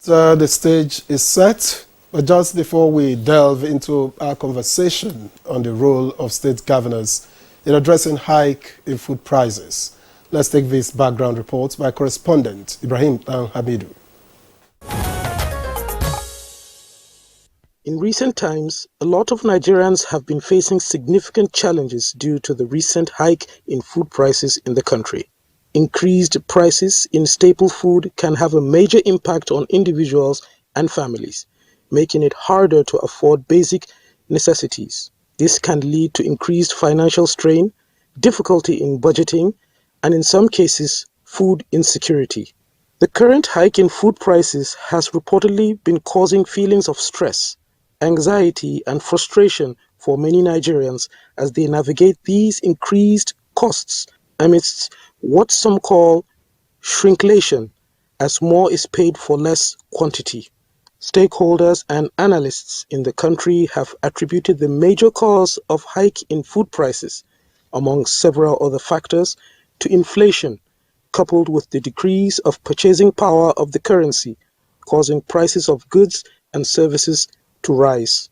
The stage is set, but just before we delve into our conversation on the role of state governors in addressing hike in food prices, let's take this background report by correspondent Ibrahim Hamidu. In recent times, a lot of Nigerians have been facing significant challenges due to the recent hike in food prices in the country. Increased prices in staple food can have a major impact on individuals and families, making it harder to afford basic necessities. This can lead to increased financial strain, difficulty in budgeting, and in some cases, food insecurity. The current hike in food prices has reportedly been causing feelings of stress, anxiety, and frustration for many Nigerians as they navigate these increased costs amidst what some call shrinkflation, as more is paid for less quantity. Stakeholders and analysts in the country have attributed the major cause of hike in food prices, among several other factors, to inflation, coupled with the decrease of purchasing power of the currency, causing prices of goods and services to rise.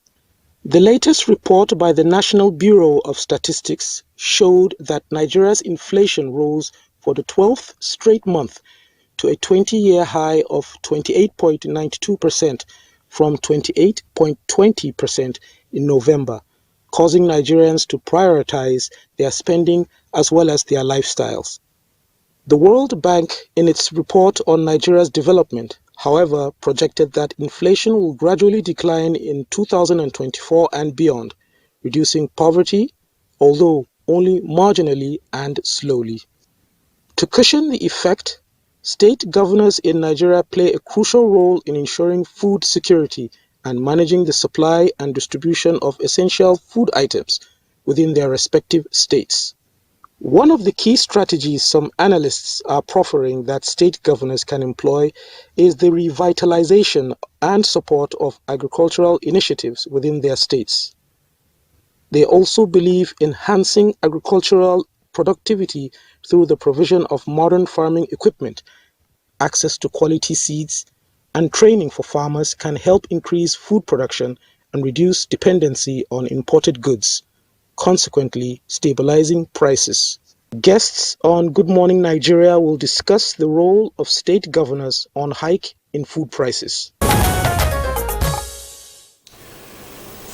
The latest report by the National Bureau of Statistics showed that Nigeria's inflation rose for the 12th straight month to a 20-year high of 28.92% from 28.20% in November, causing Nigerians to prioritize their spending as well as their lifestyles. The World Bank, in its report on Nigeria's development, however, projected that inflation will gradually decline in 2024 and beyond, reducing poverty, although only marginally and slowly. To cushion the effect, state governors in Nigeria play a crucial role in ensuring food security and managing the supply and distribution of essential food items within their respective states. One of the key strategies some analysts are proffering that state governors can employ is the revitalization and support of agricultural initiatives within their states. They also believe enhancing agricultural productivity through the provision of modern farming equipment, access to quality seeds, and training for farmers can help increase food production and reduce dependency on imported goods, consequently stabilizing prices. Guests on Good Morning Nigeria will discuss the role of state governors on hike in food prices.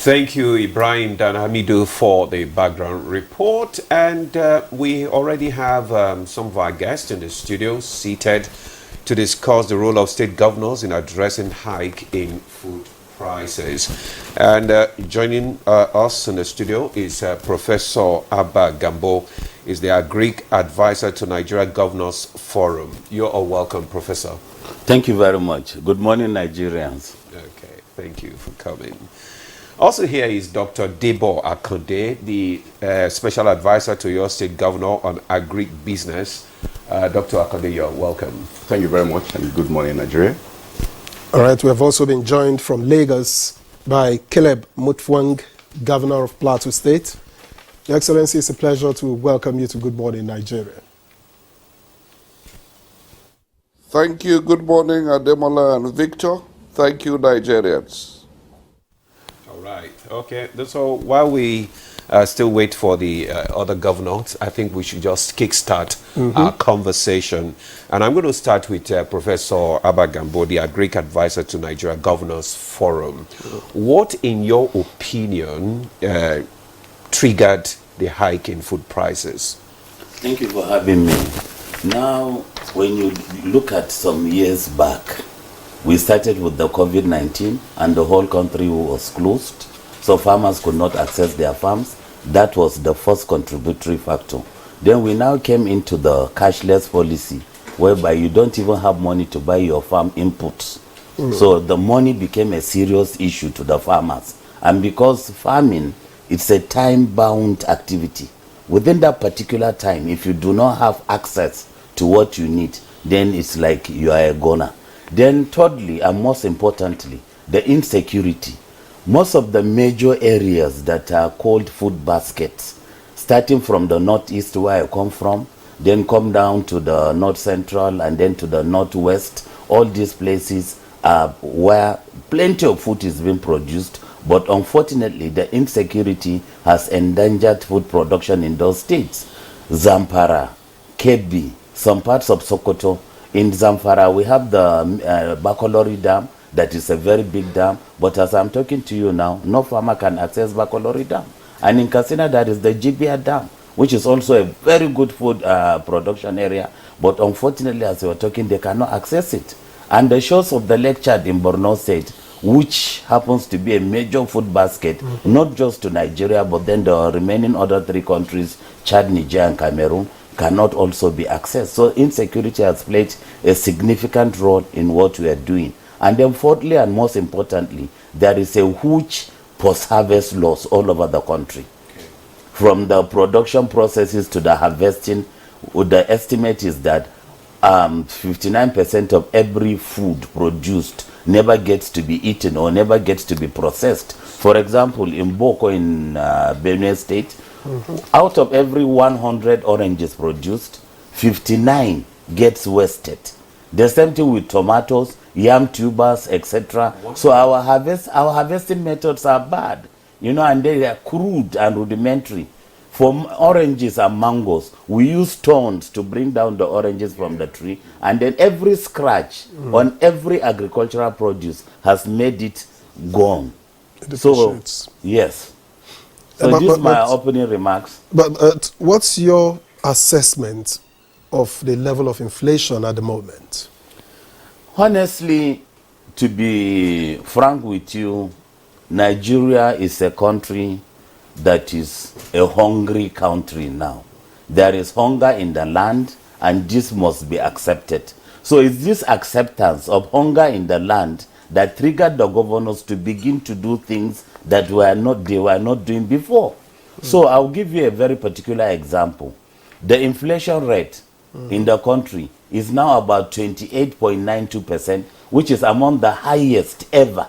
Thank you, Ibrahim Hamidu, for the background report. And we already have some of our guests in the studio seated to discuss the role of state governors in addressing hike in food prices. And joining us in the studio is Professor Abba Gambo, is the Agric Advisor to Nigeria Governors Forum. You're all welcome, Professor. Thank you very much. Good morning, Nigerians. Okay, thank you for coming. Also here is Dr. Debo Akande, the Special Advisor to your State Governor on Agric Business. Dr. Akande, you're welcome. Thank you very much, and good morning, Nigeria. All right, we have also been joined from Lagos by Caleb Mutfwang, Governor of Plateau State. Your Excellency, it's a pleasure to welcome you to Good Morning Nigeria. Thank you. Good morning, Ademola and Victor. Thank you, Nigerians. All right. Okay. So while we still wait for the other governors, I think we should just kickstart our conversation. And I'm going to start with Professor Abba Gambo, the Agric Advisor to Nigeria Governors Forum. What, in your opinion, triggered the hike in food prices? Thank you for having me. Now, when you look at some years back, we started with the COVID-19 and the whole country was closed, so farmers could not access their farms. That was the first contributory factor. Then we now came into the cashless policy, whereby you don't even have money to buy your farm inputs. So the money became a serious issue to the farmers. And because farming, it's a time-bound activity. Within that particular time, if you do not have access to what you need, then it's like you are a goner. Then thirdly, and most importantly, the insecurity. Most of the major areas that are called food baskets, starting from the northeast where I come from, then come down to the north central and then to the northwest, all these places where plenty of food is being produced, but unfortunately the insecurity has endangered food production in those states. Zamfara, Kebbi, some parts of Sokoto. In Zamfara, we have the Bakolori Dam, that is a very big dam, but as I'm talking to you now, no farmer can access Bakolori Dam. And in Katsina, that is the Jibia Dam, which is also a very good food production area, but unfortunately, as we were talking, they cannot access it. And the shores of the Lake Chad in Borno State, which happens to be a major food basket, not just to Nigeria, but then the remaining other 3 countries, Chad, Niger, and Cameroon, cannot also be accessed. So insecurity has played a significant role in what we are doing. And then fourthly, and most importantly, there is a huge post-harvest loss all over the country. Okay. From the production processes to the harvesting, the estimate is that 59% of every food produced never gets to be eaten or never gets to be processed. For example, in Boko in Benue State, out of every 100 oranges produced, 59 gets wasted. The same thing with tomatoes, yam tubers, etc. So our harvesting methods are bad, you know, and they are crude and rudimentary. For oranges and mangoes, we use stones to bring down the oranges from the tree, and then every scratch on every agricultural produce has made it gone. So, yes. So these are my opening remarks. But what's your assessment of the level of inflation at the moment? Honestly, to be frank with you, Nigeria is a country that is a hungry country now. There is hunger in the land, and this must be accepted. So it's this acceptance of hunger in the land that triggered the governors to begin to do things that they were not doing before. So I'll give you a very particular example. The inflation rate in the country is now about 28.92%, which is among the highest ever.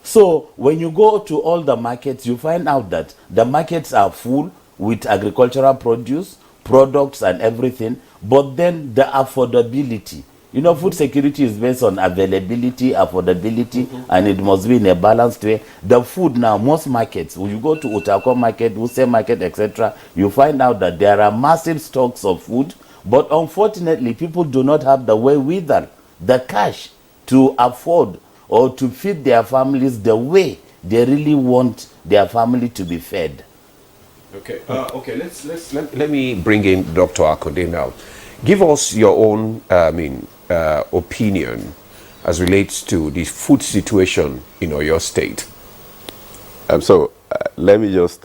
So when you go to all the markets, you find out that the markets are full with agricultural produce, products and everything, but then the affordability. You know, food security is based on availability, affordability, and it must be in a balanced way. The food now, most markets, when you go to Utako market, Wuse market, etc., you find out that there are massive stocks of food, but unfortunately, people do not have the wherewithal, the cash to afford or to feed their families the way they really want their family to be fed. Okay. Let me bring in Dr. Akode now. Give us your own, opinion as relates to the food situation in Oyo State. Let me just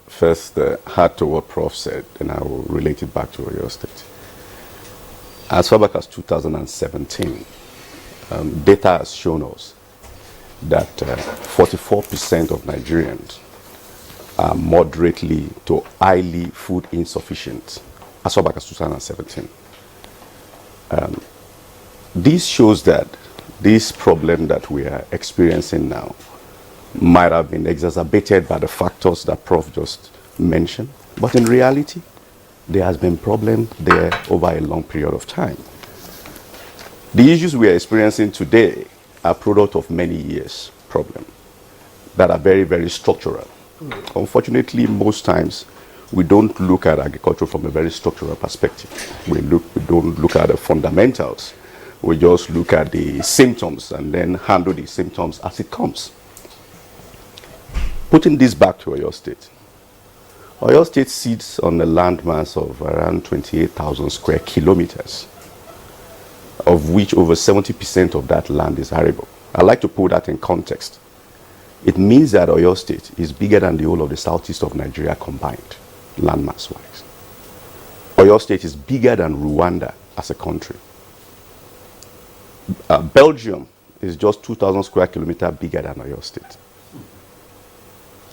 first add to what Prof said, and I will relate it back to Oyo State. As far back as 2017, data has shown us that 44% of Nigerians are moderately to highly food insufficient, as far back as 2017. This shows that this problem that we are experiencing now might have been exacerbated by the factors that Prof just mentioned, but in reality, there has been problem there over a long period of time. The issues we are experiencing today are product of many years problem that are very, very structural. Unfortunately, most times we don't look at agriculture from a very structural perspective. We don't look at the fundamentals. We just look at the symptoms and then handle the symptoms as it comes. Putting this back to Oyo State. Oyo State sits on a landmass of around 28,000 square kilometers, of which over 70% of that land is arable. I'd like to put that in context. It means that Oyo State is bigger than the whole of the southeast of Nigeria combined, landmass-wise. Oyo State is bigger than Rwanda as a country. Belgium is just 2,000 square kilometers bigger than Oyo State.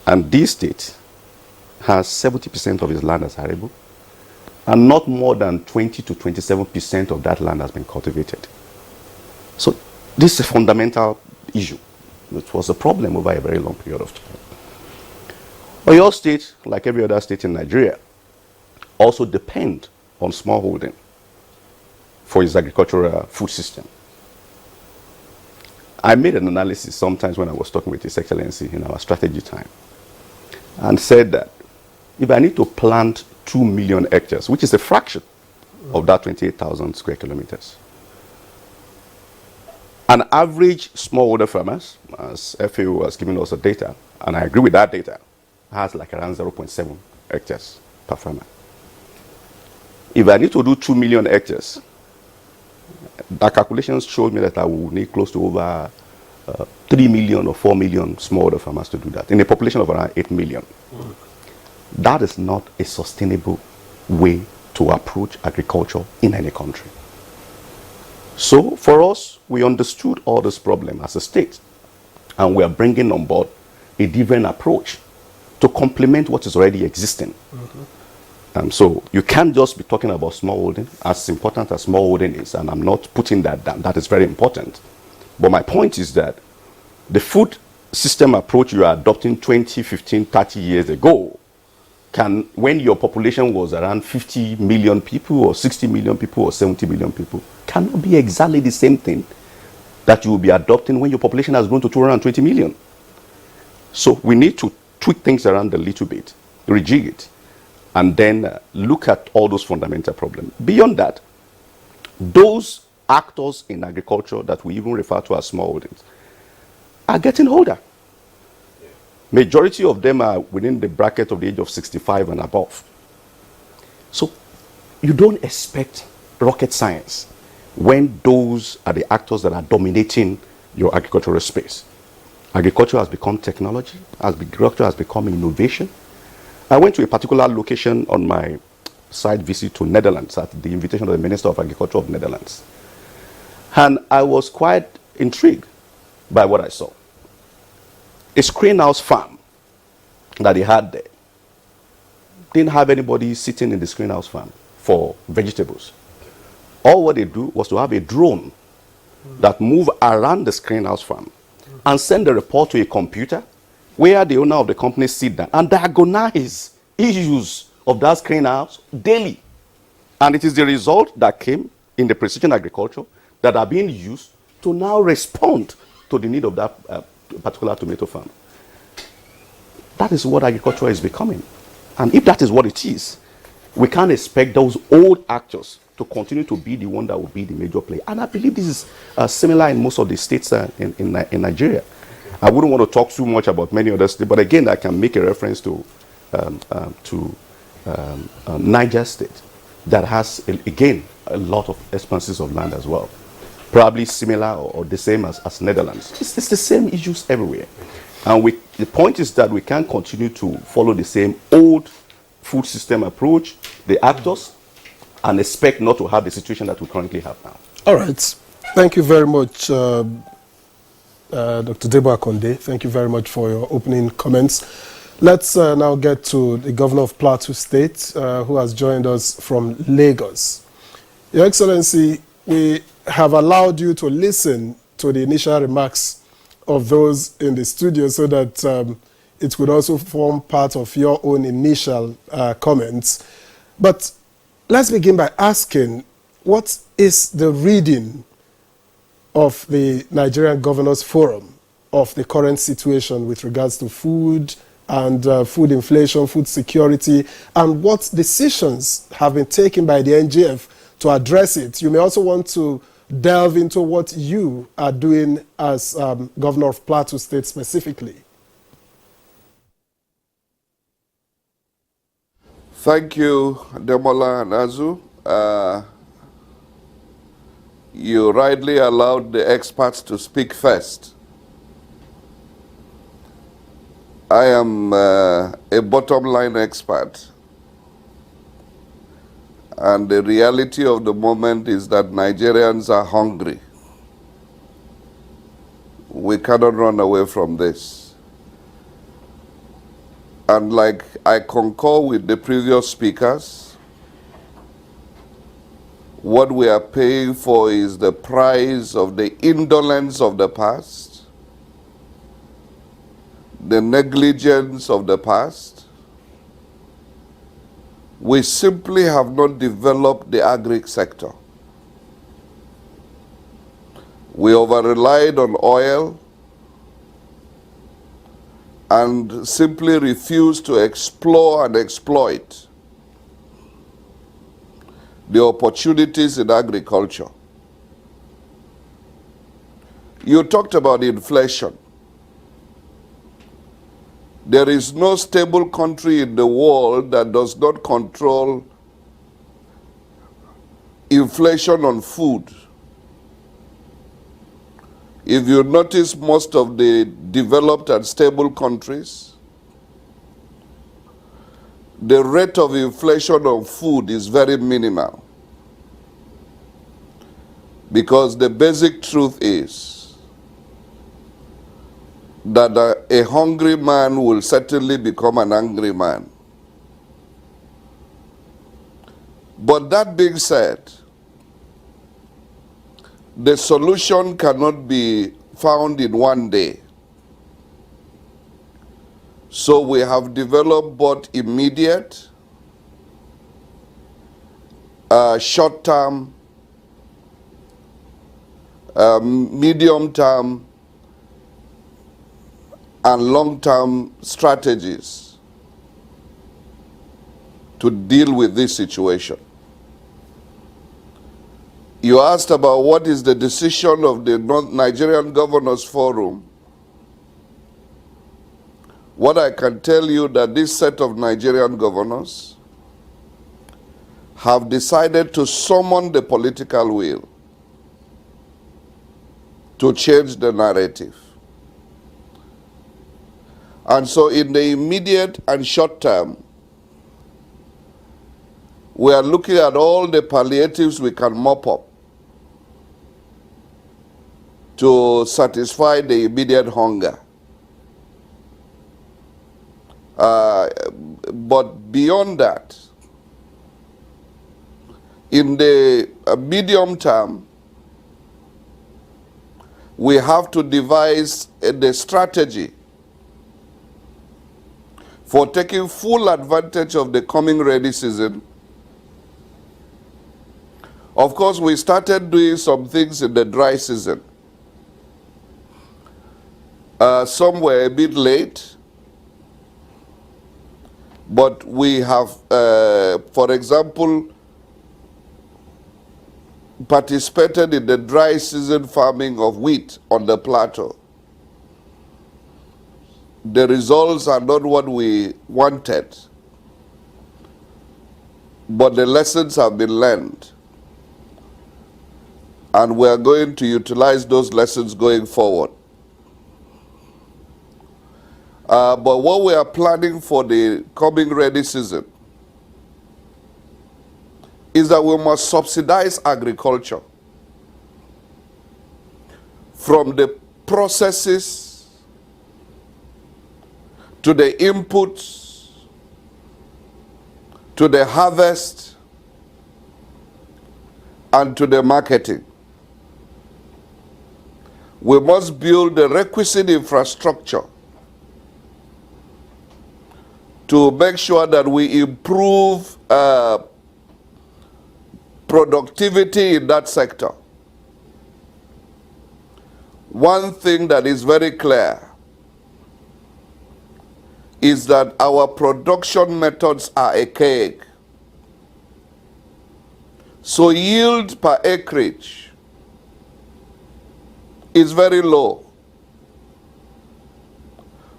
And this state has 70% of its land as arable, and not more than 20 to 27% of that land has been cultivated. So this is a fundamental issue. It was a problem over a very long period of time. Oyo State, like every other state in Nigeria, also depend on smallholding for its agricultural food system. I made an analysis sometimes when I was talking with His Excellency in our strategy time and said that if I need to plant 2 million hectares, which is a fraction of that 28,000 square kilometers, an average smallholder farmers, as FAO has given us the data, and I agree with that data, has like around 0.7 hectares per farmer. If I need to do 2 million hectares, the calculations showed me that I will need close to over 3 million or 4 million smallholder farmers to do that in a population of around 8 million. That is not a sustainable way to approach agriculture in any country. So for us, we understood all this problem as a state, and we are bringing on board a different approach to complement what is already existing. So you can't just be talking about smallholding, as important as smallholding is, and I'm not putting that down. That is very important. But my point is that the food system approach you are adopting 20, 15, 30 years ago can, when your population was around 50 million people or 60 million people or 70 million people, cannot be exactly the same thing that you will be adopting when your population has grown to 220 million. So we need to tweak things around a little bit, rejig it, and then look at all those fundamental problems. Beyond that, those actors in agriculture that we even refer to as smallholdings are getting older. Majority of them are within the bracket of the age of 65 and above. So you don't expect rocket science when those are the actors that are dominating your agricultural space. Agriculture has become technology, agriculture has become innovation. I went to a particular location on my side visit to Netherlands at the invitation of the Minister of Agriculture of Netherlands. And I was quite intrigued by what I saw. A screenhouse farm that they had there didn't have anybody sitting in the screenhouse farm for vegetables. All what they do was to have a drone that move around the screenhouse farm and send the report to a computer where the owner of the company sit down and diagnose issues of that screenhouse daily. And it is the result that came in the precision agriculture that are being used to now respond to the need of that particular tomato farm. That is what agriculture is becoming. And if that is what it is, we can't expect those old actors to continue to be the one that will be the major player. And I believe this is similar in most of the states in Nigeria. I wouldn't want to talk too much about many other states, but again, I can make a reference to Niger State that has, again, a lot of expanses of land as well. Probably similar or the same as Netherlands. It's the same issues everywhere. And the point is that we can't continue to follow the same old food system approach, the actors, and expect not to have the situation that we currently have now. All right. Thank you very much, Dr. Debo Akonde. Thank you very much for your opening comments. Let's now get to the Governor of Plateau State, who has joined us from Lagos. Your Excellency, we have allowed you to listen to the initial remarks of those in the studio so that it would also form part of your own initial comments. But let's begin by asking, what is the reading of the Nigerian Governors Forum of the current situation with regards to food and food inflation, food security, and what decisions have been taken by the NGF to address it? You may also want to delve into what you are doing as Governor of Plateau State specifically. Thank you, Demola and Azu. You rightly allowed the experts to speak first. I am a bottom line expert. And the reality of the moment is that Nigerians are hungry. We cannot run away from this. And like I concur with the previous speakers, what we are paying for is the price of the indolence of the past, the negligence of the past. We simply have not developed the agri sector. We over-relied on oil and simply refused to explore and exploit the opportunities in agriculture. You talked about inflation. There is no stable country in the world that does not control inflation on food. If you notice, most of the developed and stable countries, the rate of inflation on food is very minimal. Because the basic truth is that a hungry man will certainly become an angry man. But that being said, the solution cannot be found in one day. So we have developed both immediate, short-term, medium-term, and long-term strategies to deal with this situation. You asked about what is the decision of the Nigerian Governors Forum. What I can tell you that this set of Nigerian governors have decided to summon the political will to change the narrative. And so in the immediate and short term, we are looking at all the palliatives we can mop up to satisfy the immediate hunger. But beyond that, in the medium term, we have to devise the strategy for taking full advantage of the coming rainy season. Of course, we started doing some things in the dry season. Some were a bit late, but we have, for example, participated in the dry season farming of wheat on the plateau. The results are not what we wanted, but the lessons have been learned. And we are going to utilize those lessons going forward. But what we are planning for the coming rainy season is that we must subsidize agriculture from the processes to the inputs to the harvest and to the marketing. We must build the requisite infrastructure to make sure that we improve productivity in that sector. One thing that is very clear is that our production methods are archaic. So yield per acreage is very low.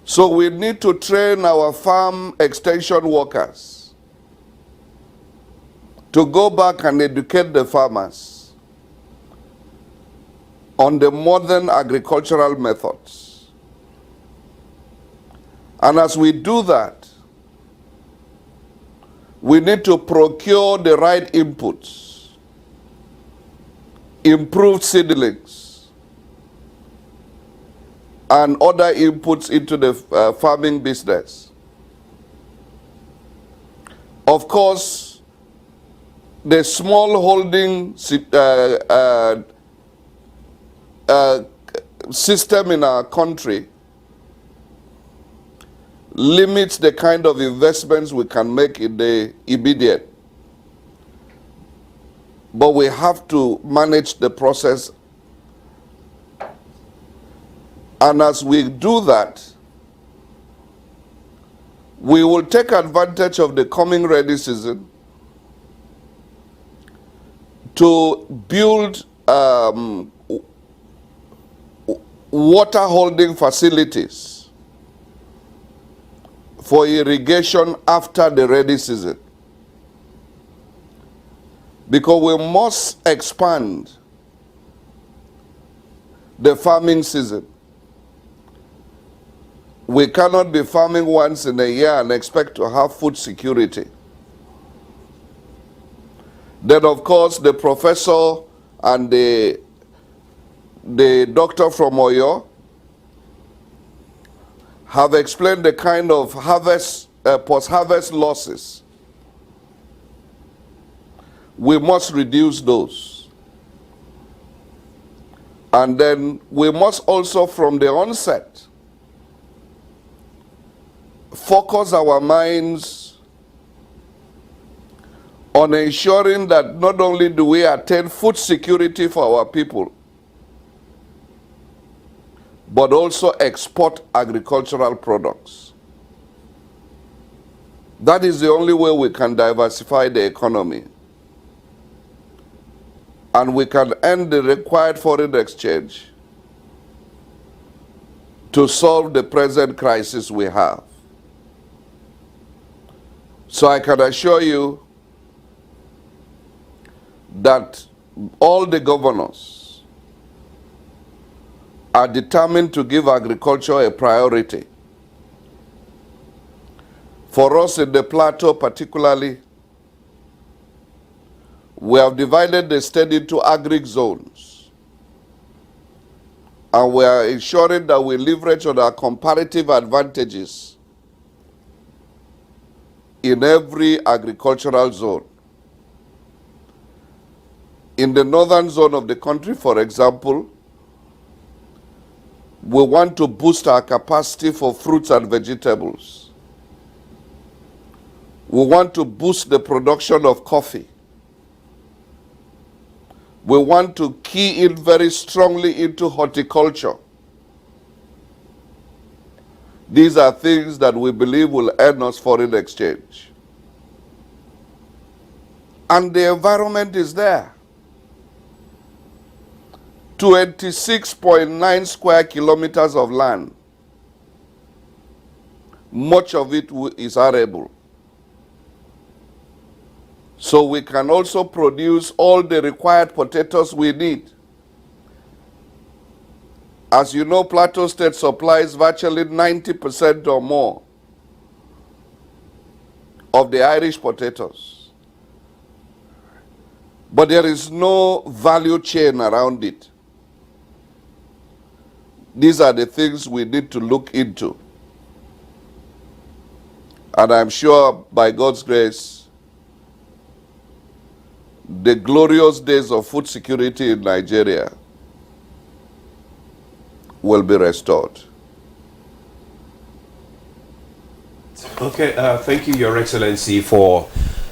So we need to train our farm extension workers to go back and educate the farmers on the modern agricultural methods. And as we do that, we need to procure the right inputs, improved seedlings, and other inputs into the farming business. Of course, the small holding system in our country limits the kind of investments we can make in the immediate. But we have to manage the process And as we do that, we will take advantage of the coming rainy season to build water holding facilities for irrigation after the rainy season. Because we must expand the farming season. We cannot be farming once in a year and expect to have food security. Then, of course, the professor and the doctor from Oyo have explained the kind of harvest, post-harvest losses. We must reduce those. And then we must also, from the onset, focus our minds on ensuring that not only do we attain food security for our people, but also export agricultural products. That is the only way we can diversify the economy. And we can end the required foreign exchange to solve the present crisis we have. So I can assure you that all the governors are determined to give agriculture a priority. For us in the plateau particularly, we have divided the state into agric zones. And we are ensuring that we leverage on our comparative advantages in every agricultural zone. In the northern zone of the country, for example, we want to boost our capacity for fruits and vegetables. We want to boost the production of coffee. We want to key in very strongly into horticulture. These are things that we believe will earn us foreign exchange. And the environment is there. 26.9 square kilometers of land. Much of it is arable. So we can also produce all the required potatoes we need. As you know, Plateau State supplies virtually 90% or more of the Irish potatoes. But there is no value chain around it. These are the things we need to look into. And I'm sure by God's grace, the glorious days of food security in Nigeria will be restored. Okay, thank you, Your Excellency, for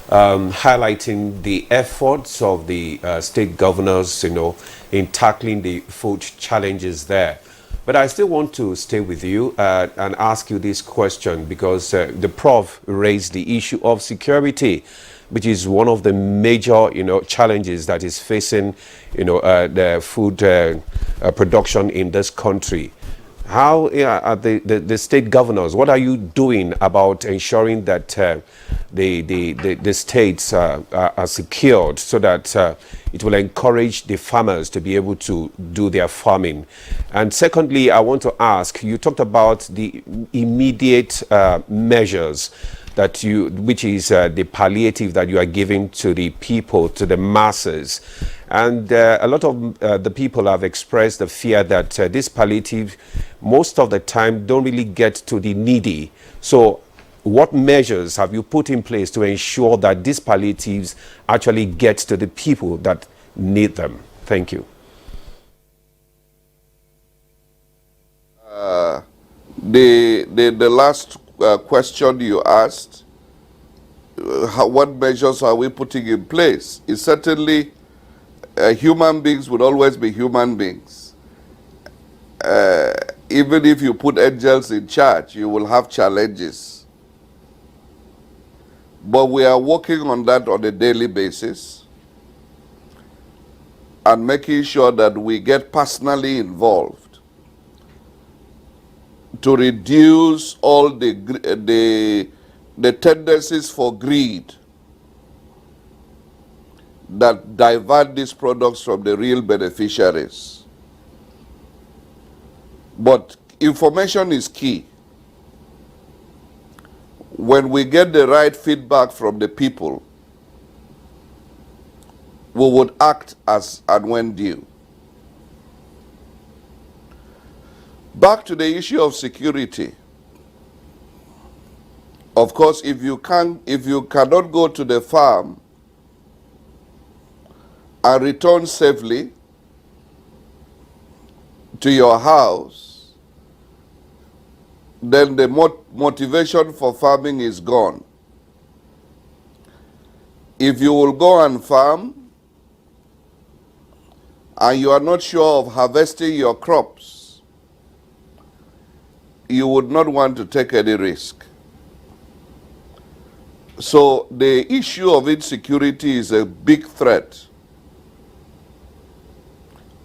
highlighting the efforts of the state governors, in tackling the food challenges there. But I still want to stay with you and ask you this question, because the Prof raised the issue of security, which is one of the major, challenges that is facing, the food production in this country. How are the state governors, what are you doing about ensuring that the states are secured so that it will encourage the farmers to be able to do their farming? And secondly, I want to ask, you talked about the immediate measures which is the palliative that you are giving to the people, to the masses. And a lot of the people have expressed the fear that this palliative, most of the time, don't really get to the needy. So what measures have you put in place to ensure that these palliatives actually get to the people that need them? Thank you. The last question you asked, what measures are we putting in place, is certainly human beings would always be human beings. even if you put angels in charge, you will have challenges. But we are working on that on a daily basis and making sure that we get personally involved to reduce all the tendencies for greed that divert these products from the real beneficiaries. But information is key. When we get the right feedback from the people, we would act as and when due. Back to the issue of security. Of course, if you cannot go to the farm and return safely to your house, then the motivation for farming is gone. If you will go and farm and you are not sure of harvesting your crops, you would not want to take any risk. So the issue of insecurity is a big threat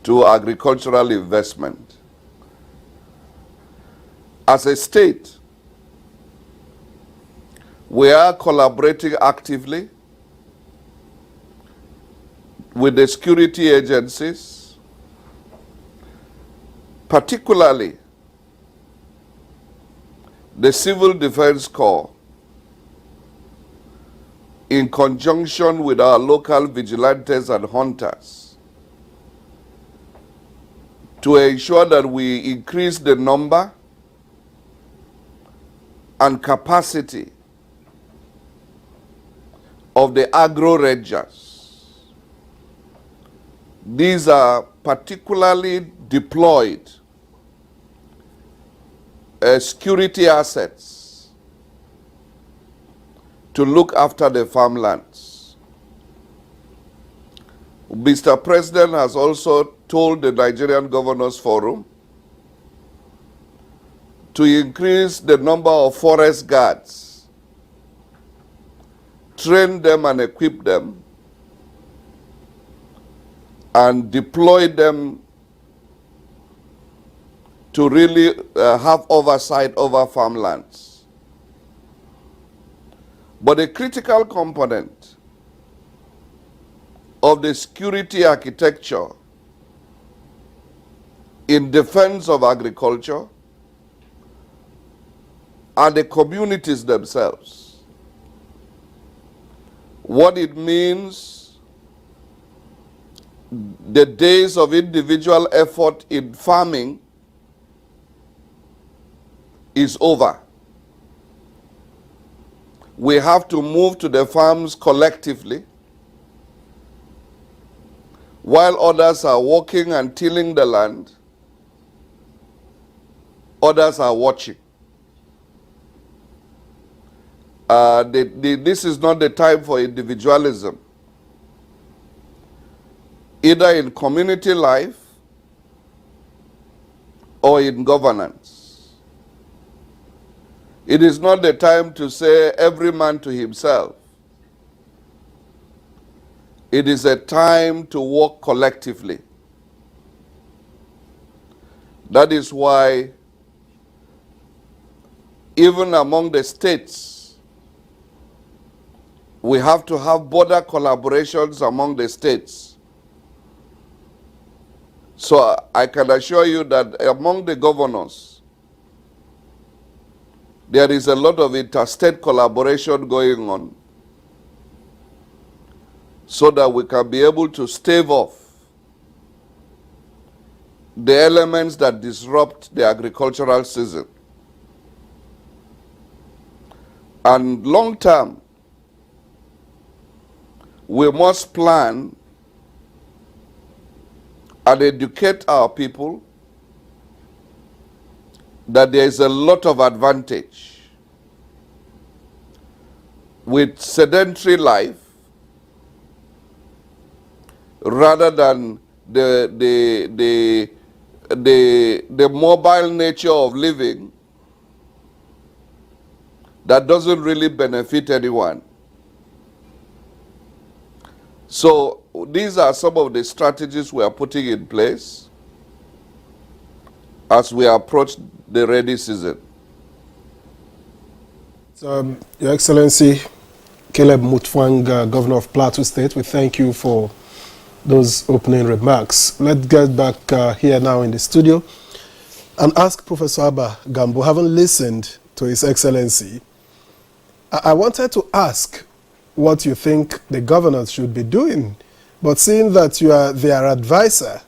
to agricultural investment. As a state, we are collaborating actively with the security agencies, particularly the Civil Defense Corps, in conjunction with our local vigilantes and hunters, to ensure that we increase the number and capacity of the agro rangers. These are particularly deployed security assets to look after the farmlands. Mr. President has also told the Nigerian Governors Forum to increase the number of forest guards, train them and equip them, and deploy them to really have oversight over farmlands. But a critical component of the security architecture in defense of agriculture are the communities themselves. What it means, the days of individual effort in farming is over. We have to move to the farms collectively, while others are walking and tilling the land, others are watching. This is not the time for individualism, either in community life or in governance. It is not the time to say every man to himself. It is a time to work collectively. That is why even among the states, we have to have border collaborations among the states. So I can assure you that among the governors, there is a lot of interstate collaboration going on so that we can be able to stave off the elements that disrupt the agricultural season. And long term, we must plan and educate our people that there is a lot of advantage with sedentary life rather than the the mobile nature of living that doesn't really benefit anyone. So these are some of the strategies we are putting in place as we approach the rainy season. So, Your Excellency, Caleb Mutfwang, Governor of Plateau State, we thank you for those opening remarks. Let's get back here now in the studio and ask Professor Abba Gambo, having listened to His Excellency, I wanted to ask what you think the governors should be doing, but seeing that you are their advisor,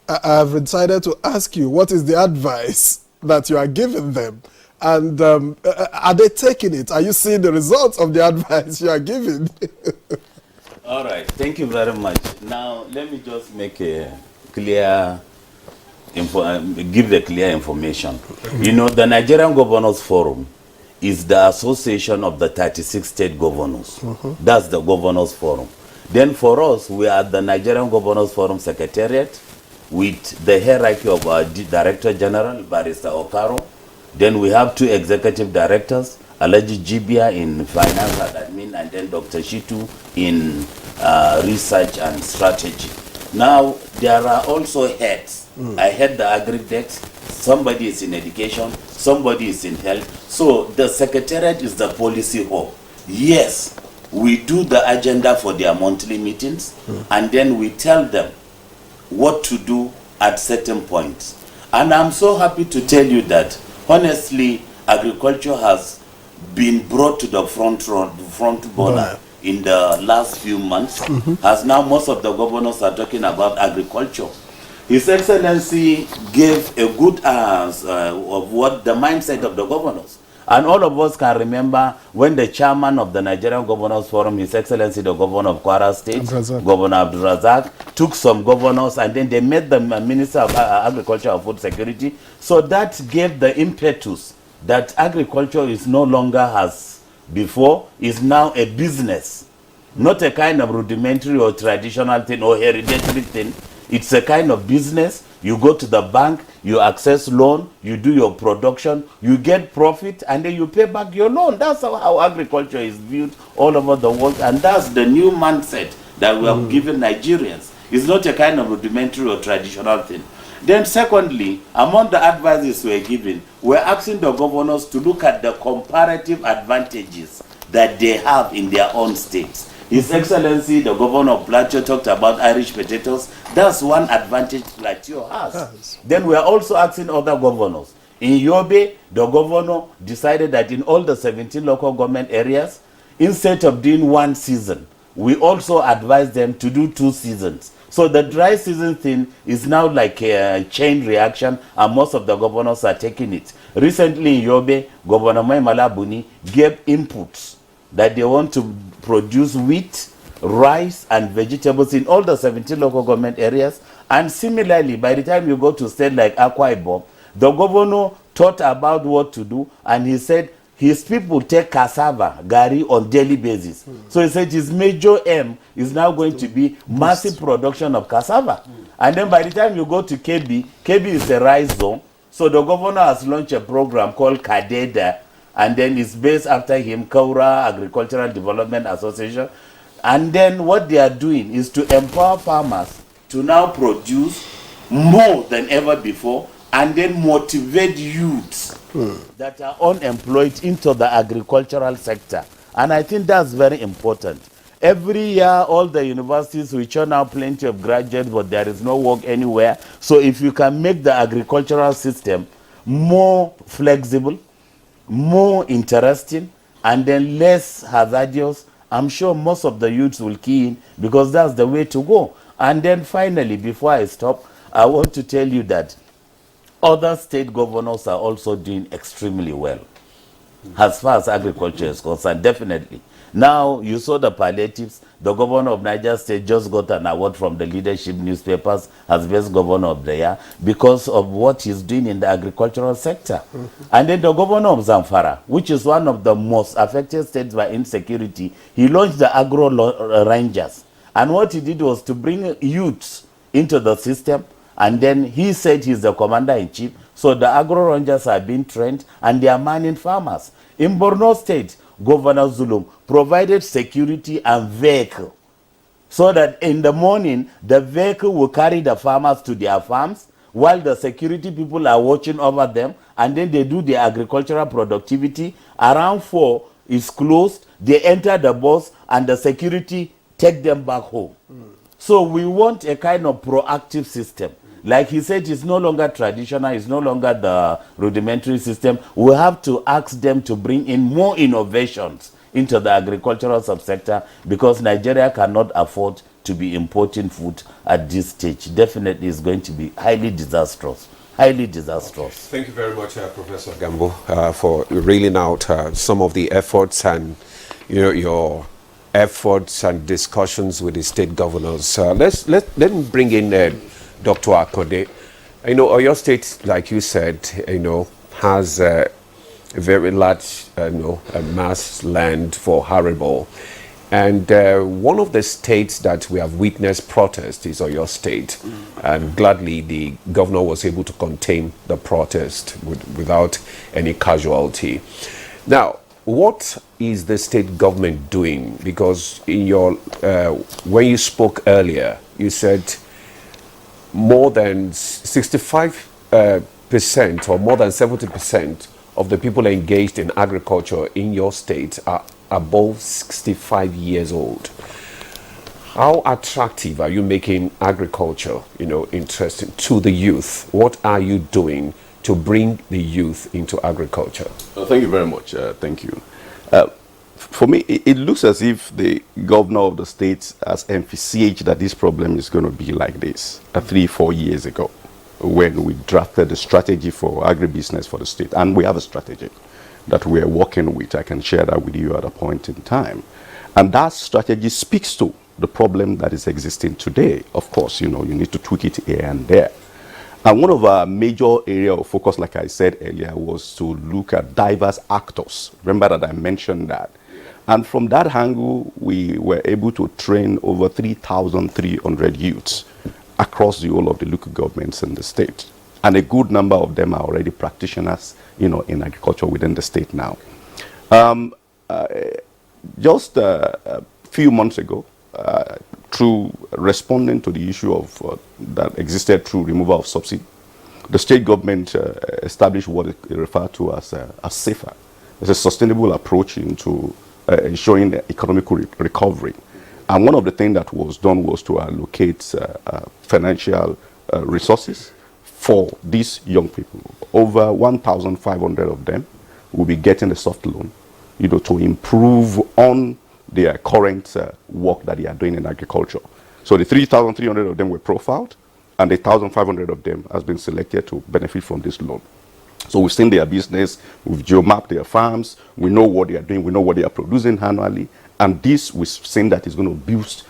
I have decided to ask you, what is the advice that you are giving them? And are they taking it? Are you seeing the results of the advice you are giving? All right, thank you very much. Now, let me just make a clear, give the clear information. You know, the Nigerian Governors Forum is the association of the 36 state governors. That's the Governors Forum. Then for us, we are the Nigerian Governors Forum Secretariat with the hierarchy of our Director General, Barrister Okaro. Then we have 2 executive directors, Alaji Jibia in finance and admin, and then Dr. Shitu in research and strategy. Now, there are also heads. I head the agri-dex, somebody is in education, somebody is in health. So the secretariat is the policy hub. Yes, we do the agenda for their monthly meetings, and then we tell them what to do at certain points. And I'm so happy to tell you that, honestly, agriculture has been brought to the front burner in the last few months, as now most of the governors are talking about agriculture. His Excellency gave a good answer of what the mindset of the governors. And all of us can remember when the chairman of the Nigerian Governors Forum, His Excellency the Governor of Kwara State, Governor Abdulrazak, took some governors and then they met the Minister of Agriculture and Food Security. So that gave the impetus that agriculture is no longer as before, is now a business. Not a kind of rudimentary or traditional thing or hereditary thing. It's a kind of business. You go to the bank, you access loan, you do your production, you get profit, and then you pay back your loan. That's how agriculture is viewed all over the world, and that's the new mindset that we have given Nigerians. It's not a kind of rudimentary or traditional thing. Then secondly, among the advices we're giving, we're asking the governors to look at the comparative advantages that they have in their own states. His Excellency, the Governor of Plateau, talked about Irish potatoes. That's one advantage Plateau has. Yes. Then we are also asking other governors. In Yobe, the governor decided that in all the 17 local government areas, instead of doing one season, we also advise them to do 2 seasons. So the dry season thing is now like a chain reaction, and most of the governors are taking it. Recently in Yobe, Governor Maimala Buni gave inputs that they want to produce wheat, rice, and vegetables in all the 17 local government areas. And similarly, by the time you go to state like Akwa Ibom, the governor thought about what to do, and he said his people take cassava, gari, on daily basis. So he said his major aim is now going to be massive production of cassava. And then by the time you go to KB is a rice zone. So the governor has launched a program called Kadeda, and then it's based after him, Kaura Agricultural Development Association. And then what they are doing is to empower farmers to now produce more than ever before, and then motivate youths that are unemployed into the agricultural sector. And I think that's very important. Every year, all the universities, we churn out plenty of graduates, but there is no work anywhere. So if you can make the agricultural system more flexible, more interesting, and then less hazardous, I'm sure most of the youths will key in, because that's the way to go. And then finally, before I stop, I want to tell you that other state governors are also doing extremely well as far as agriculture is concerned, definitely. Now, you saw the palliatives. The governor of Niger State just got an award from the leadership newspapers as best governor of the year because of what he's doing in the agricultural sector. And then the governor of Zamfara, which is one of the most affected states by insecurity, he launched the Agro Rangers. And what he did was to bring youths into the system And then he said he's the commander-in-chief. So the agro rangers are being trained and they are manning farmers. In Borno State, Governor Zulum provided security and vehicle so that in the morning, the vehicle will carry the farmers to their farms while the security people are watching over them, and then they do their agricultural productivity. Around 4 is closed, they enter the bus and the security take them back home. So we want a kind of proactive system. Like he said, it's no longer traditional, it's no longer the rudimentary system. We have to ask them to bring in more innovations into the agricultural subsector, because Nigeria cannot afford to be importing food at this stage. Definitely is going to be highly disastrous. Highly disastrous. Thank you very much, Professor Gambo, for reeling out some of the efforts and your efforts and discussions with the state governors. Let me bring in Dr. Akode. Oyo State, like you said, has a very large, mass land for arable. And one of the states that we have witnessed protest is Oyo State. And gladly, the governor was able to contain the protest without any casualty. Now, what is the state government doing? Because in your, when you spoke earlier, you said more than 65% or more than 70% of the people engaged in agriculture in your state are above 65 years old. How attractive are you making agriculture, interesting to the youth? What are you doing to bring the youth into agriculture? Thank you very much. Thank you. For me, it looks as if the governor of the state has emphasized that this problem is going to be like this 3-4 years ago, when we drafted the strategy for agribusiness for the state. And we have a strategy that we are working with. I can share that with you at a point in time. And that strategy speaks to the problem that is existing today. Of course, you need to tweak it here and there. And one of our major area of focus, like I said earlier, was to look at diverse actors. Remember that I mentioned that. And from that angle, we were able to train over 3,300 youths across the whole of the local governments in the state. And a good number of them are already practitioners, in agriculture within the state now. Just a few months ago, through responding to the issue of that existed through removal of subsidy, the state government established what it referred to as SAFER. It's a sustainable approach into ensuring the economic recovery. And one of the things that was done was to allocate financial resources for these young people. Over 1,500 of them will be getting a soft loan, to improve on their current work that they are doing in agriculture. So the 3,300 of them were profiled, and the 1,500 of them has been selected to benefit from this loan. So we've seen their business, we've geomapped their farms, we know what they are doing, we know what they are producing annually, and this we've seen that is going to boost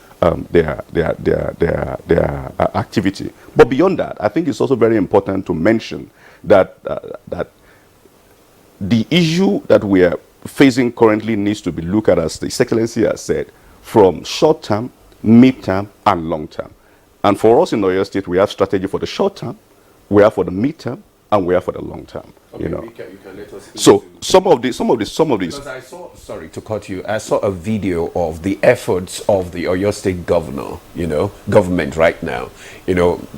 their activity. But beyond that, I think it's also very important to mention that that the issue that we are facing currently needs to be looked at, as the Excellency has said, from short term, mid term, and long term. And for us in Oyo State, we have strategy for the short term, we have for the mid term, and we are for the long term. Okay, you can let us so some of these. Because I saw, sorry to cut you, I saw a video of the efforts of the Oyo State governor, government right now,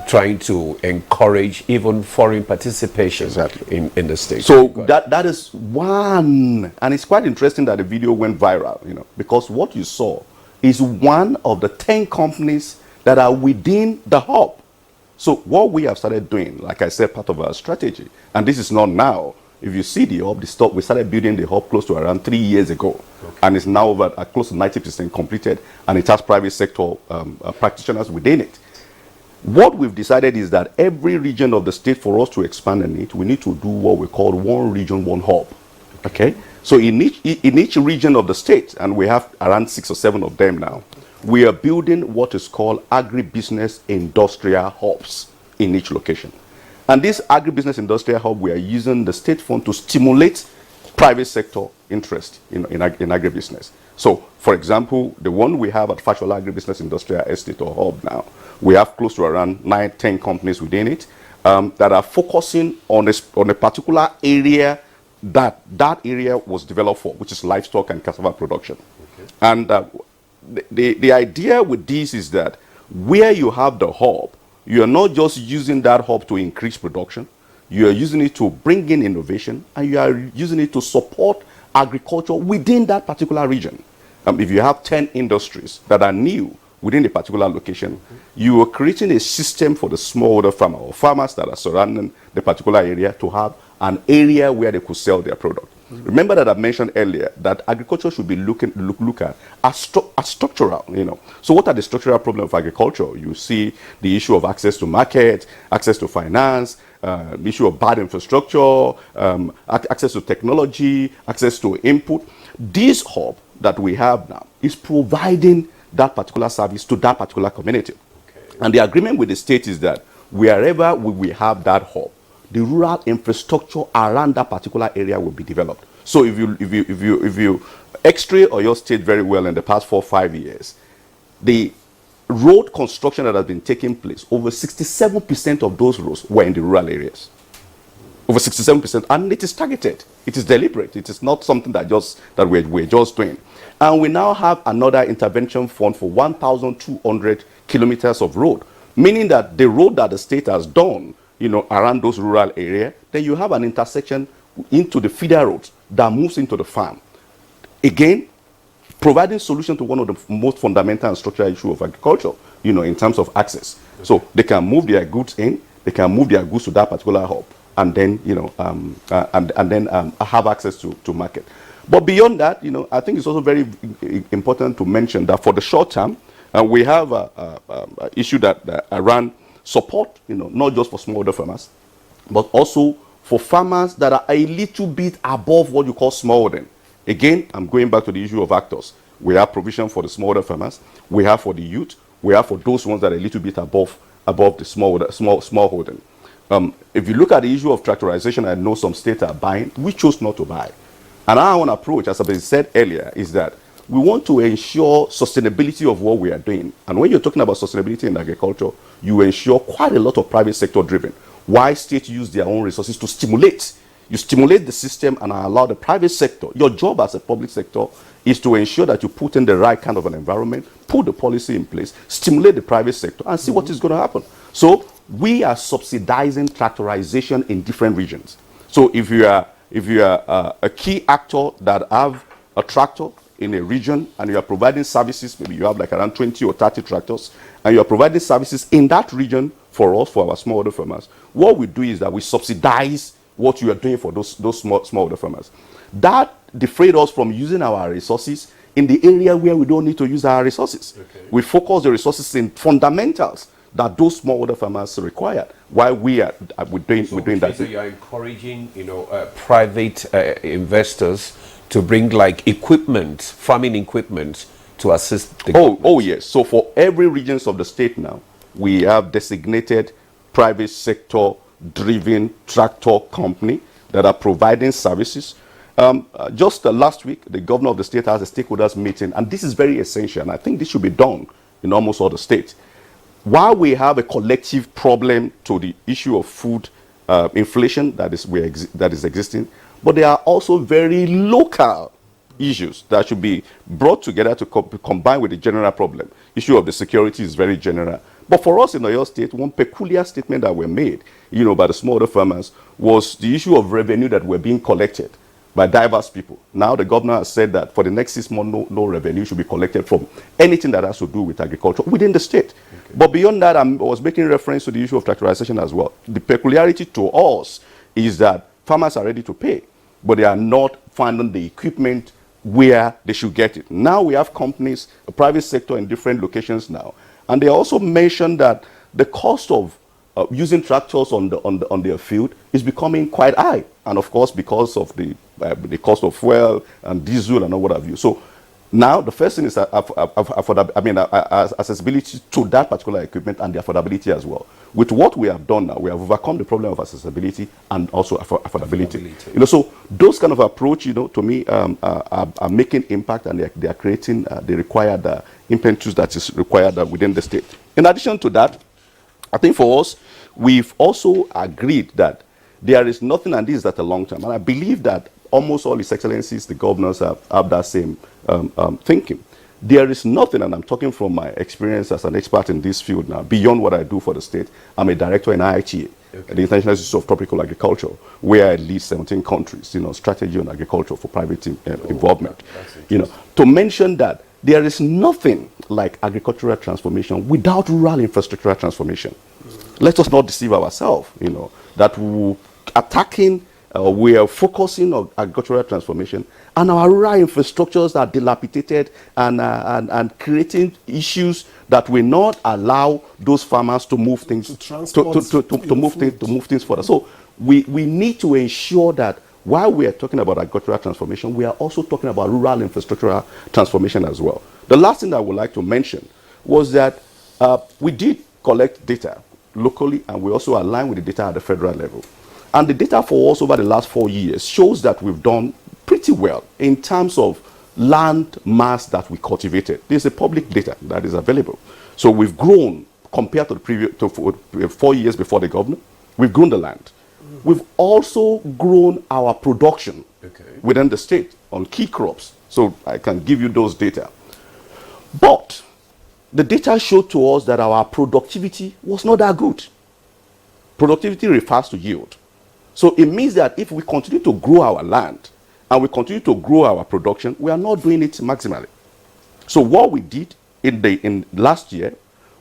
trying to encourage even foreign participation in the state. So that is one, and it's quite interesting that the video went viral, because what you saw is one of the 10 companies that are within the hub. So what we have started doing, like I said, part of our strategy, and this is not now. If you see the hub, we started building the hub close to around 3 years ago, and it's now over close to 90% completed, and it has private sector practitioners within it. What we've decided is that every region of the state, for us to expand in it, we need to do what we call one region, one hub. Okay? So in each region of the state, and we have around 6 or 7 of them now, we are building what is called agribusiness industrial hubs in each location. And this agribusiness industrial hub, we are using the state fund to stimulate private sector interest in agribusiness. So, for example, the one we have at Fashola Agribusiness Industrial Estate or Hub now, we have close to around 9-10 companies within it that are focusing on a particular area that area was developed for, which is livestock and cassava production. Okay. And the idea with this is that where you have the hub, you are not just using that hub to increase production, you are using it to bring in innovation, and you are using it to support agriculture within that particular region. If you have 10 industries that are new within a particular location, you are creating a system for the smallholder farmer or farmers that are surrounding the particular area to have an area where they could sell their product. Remember that I mentioned earlier that agriculture should be look at as structural, So what are the structural problems of agriculture? You see the issue of access to market, access to finance, the issue of bad infrastructure, access to technology, access to input. This hub that we have now is providing that particular service to that particular community. Okay. And the agreement with the state is that wherever we have that hub, the rural infrastructure around that particular area will be developed. So if you x-ray Oyo State very well in the past 4 or 5 years, the road construction that has been taking place, over 67% of those roads were in the rural areas. Over 67%, and it is targeted. It is deliberate. It is not something that we're just doing. And we now have another intervention fund for 1,200 kilometers of road, meaning that the road that the state has done, around those rural areas, then you have an intersection into the feeder roads that moves into the farm. Again, providing solution to one of the most fundamental and structural issues of agriculture, in terms of access. Okay. So they can move their goods in, they can move their goods to that particular hub, and then, have access to market. But beyond that, I think it's also very important to mention that for the short term, we have an issue that around support, not just for smallholder farmers, but also for farmers that are a little bit above what you call smallholding. Again, I'm going back to the issue of actors. We have provision for the smallholder farmers, we have for the youth, we have for those ones that are a little bit above the smallholding. If you look at the issue of tractorization, I know some states are buying. We chose not to buy. And our own approach, as I said earlier, is that we want to ensure sustainability of what we are doing. And when you're talking about sustainability in agriculture, you ensure quite a lot of private sector driven. Why states use their own resources to stimulate? You stimulate the system and allow the private sector. Your job as a public sector is to ensure that you put in the right kind of an environment, put the policy in place, stimulate the private sector, and see what is going to happen. So we are subsidizing tractorization in different regions. So if you are a key actor that have a tractor in a region and you are providing services, maybe you have like around 20 or 30 tractors, and you are providing services in that region for us, for our smallholder farmers, what we do is that we subsidize what you are doing for those smallholder farmers. That defraid us from using our resources in the area where we don't need to use our resources. Okay. We focus the resources in fundamentals that those smallholder farmers require. While we're doing that. So you are encouraging, private investors to bring like equipment, farming equipment, to assist the government. Oh yes. So for every regions of the state now, we have designated private sector driven tractor company that are providing services. Just last week, the governor of the state has a stakeholders meeting, and this is very essential. And I think this should be done in almost all the states. While we have a collective problem to the issue of food inflation that is existing, but there are also very local issues that should be brought together to combine with the general problem. Issue of the security is very general. But for us in Oyo State, one peculiar statement that were made, by the smallholder farmers was the issue of revenue that were being collected by diverse people. Now the governor has said that for the next 6 months, no revenue should be collected from anything that has to do with agriculture within the state. Okay. But beyond that, I was making reference to the issue of tractorization as well. The peculiarity to us is that farmers are ready to pay, but they are not finding the equipment where they should get it. Now we have companies, the private sector in different locations now, and they also mentioned that the cost of using tractors on their field is becoming quite high, and of course because of the cost of fuel and diesel and all what have you. So Now, the first thing is accessibility to that particular equipment and the affordability as well. With what we have done now, we have overcome the problem of accessibility and also affordability. You know, so those kind of approach, you know, to me, are making impact, and they are creating the required impetus that is required within the state. In addition to that, I think for us, we've also agreed that there is nothing, and this is at a long term, and I believe that almost all His Excellencies, the governors, have that same thinking. There is nothing, and I'm talking from my experience as an expert in this field now, beyond what I do for the state. I'm a director in IITA, the International Institute of Tropical Agriculture, where I lead 17 countries, you know, strategy on agriculture for private involvement. You know, to mention that there is nothing like agricultural transformation without rural infrastructural transformation. Let us not deceive ourselves, you know, that we are focusing on agricultural transformation, and our rural infrastructures are dilapidated and creating issues that will not allow those farmers to move things to move things further. So we need to ensure that while we are talking about agricultural transformation, we are also talking about rural infrastructural transformation as well. The last thing I would like to mention was that we did collect data locally, and we also align with the data at the federal level. And the data for us over the last 4 years shows that we've done pretty well in terms of land mass that we cultivated. There's a public data that is available. So we've grown compared to the previous 4 years before the governor. We've grown the land. We've also grown our production within the state on key crops. So I can give you those data. But the data showed to us that our productivity was not that good. Productivity refers to yield. So it means that if we continue to grow our land and we continue to grow our production, we are not doing it maximally. So what we did in last year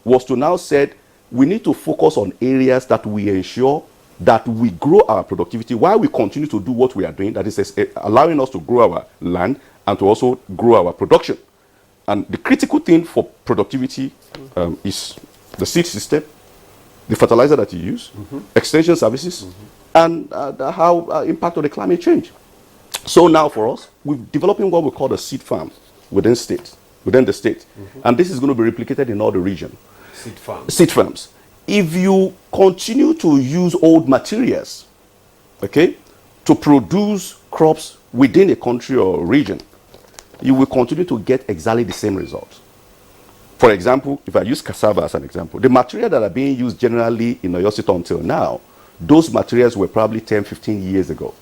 was to now say we need to focus on areas that we ensure that we grow our productivity while we continue to do what we are doing, that is allowing us to grow our land and to also grow our production. And the critical thing for productivity is the seed system, the fertilizer that you use, extension services, and how impact of the climate change. So now for us, we're developing what we call the seed farm within the state. And this is going to be replicated in all the region. Seed farms. If you continue to use old materials, to produce crops within a country or region, you will continue to get exactly the same results. For example, if I use cassava as an example, the material that are being used generally in Oyo State until now, those materials were probably 10, 15 years ago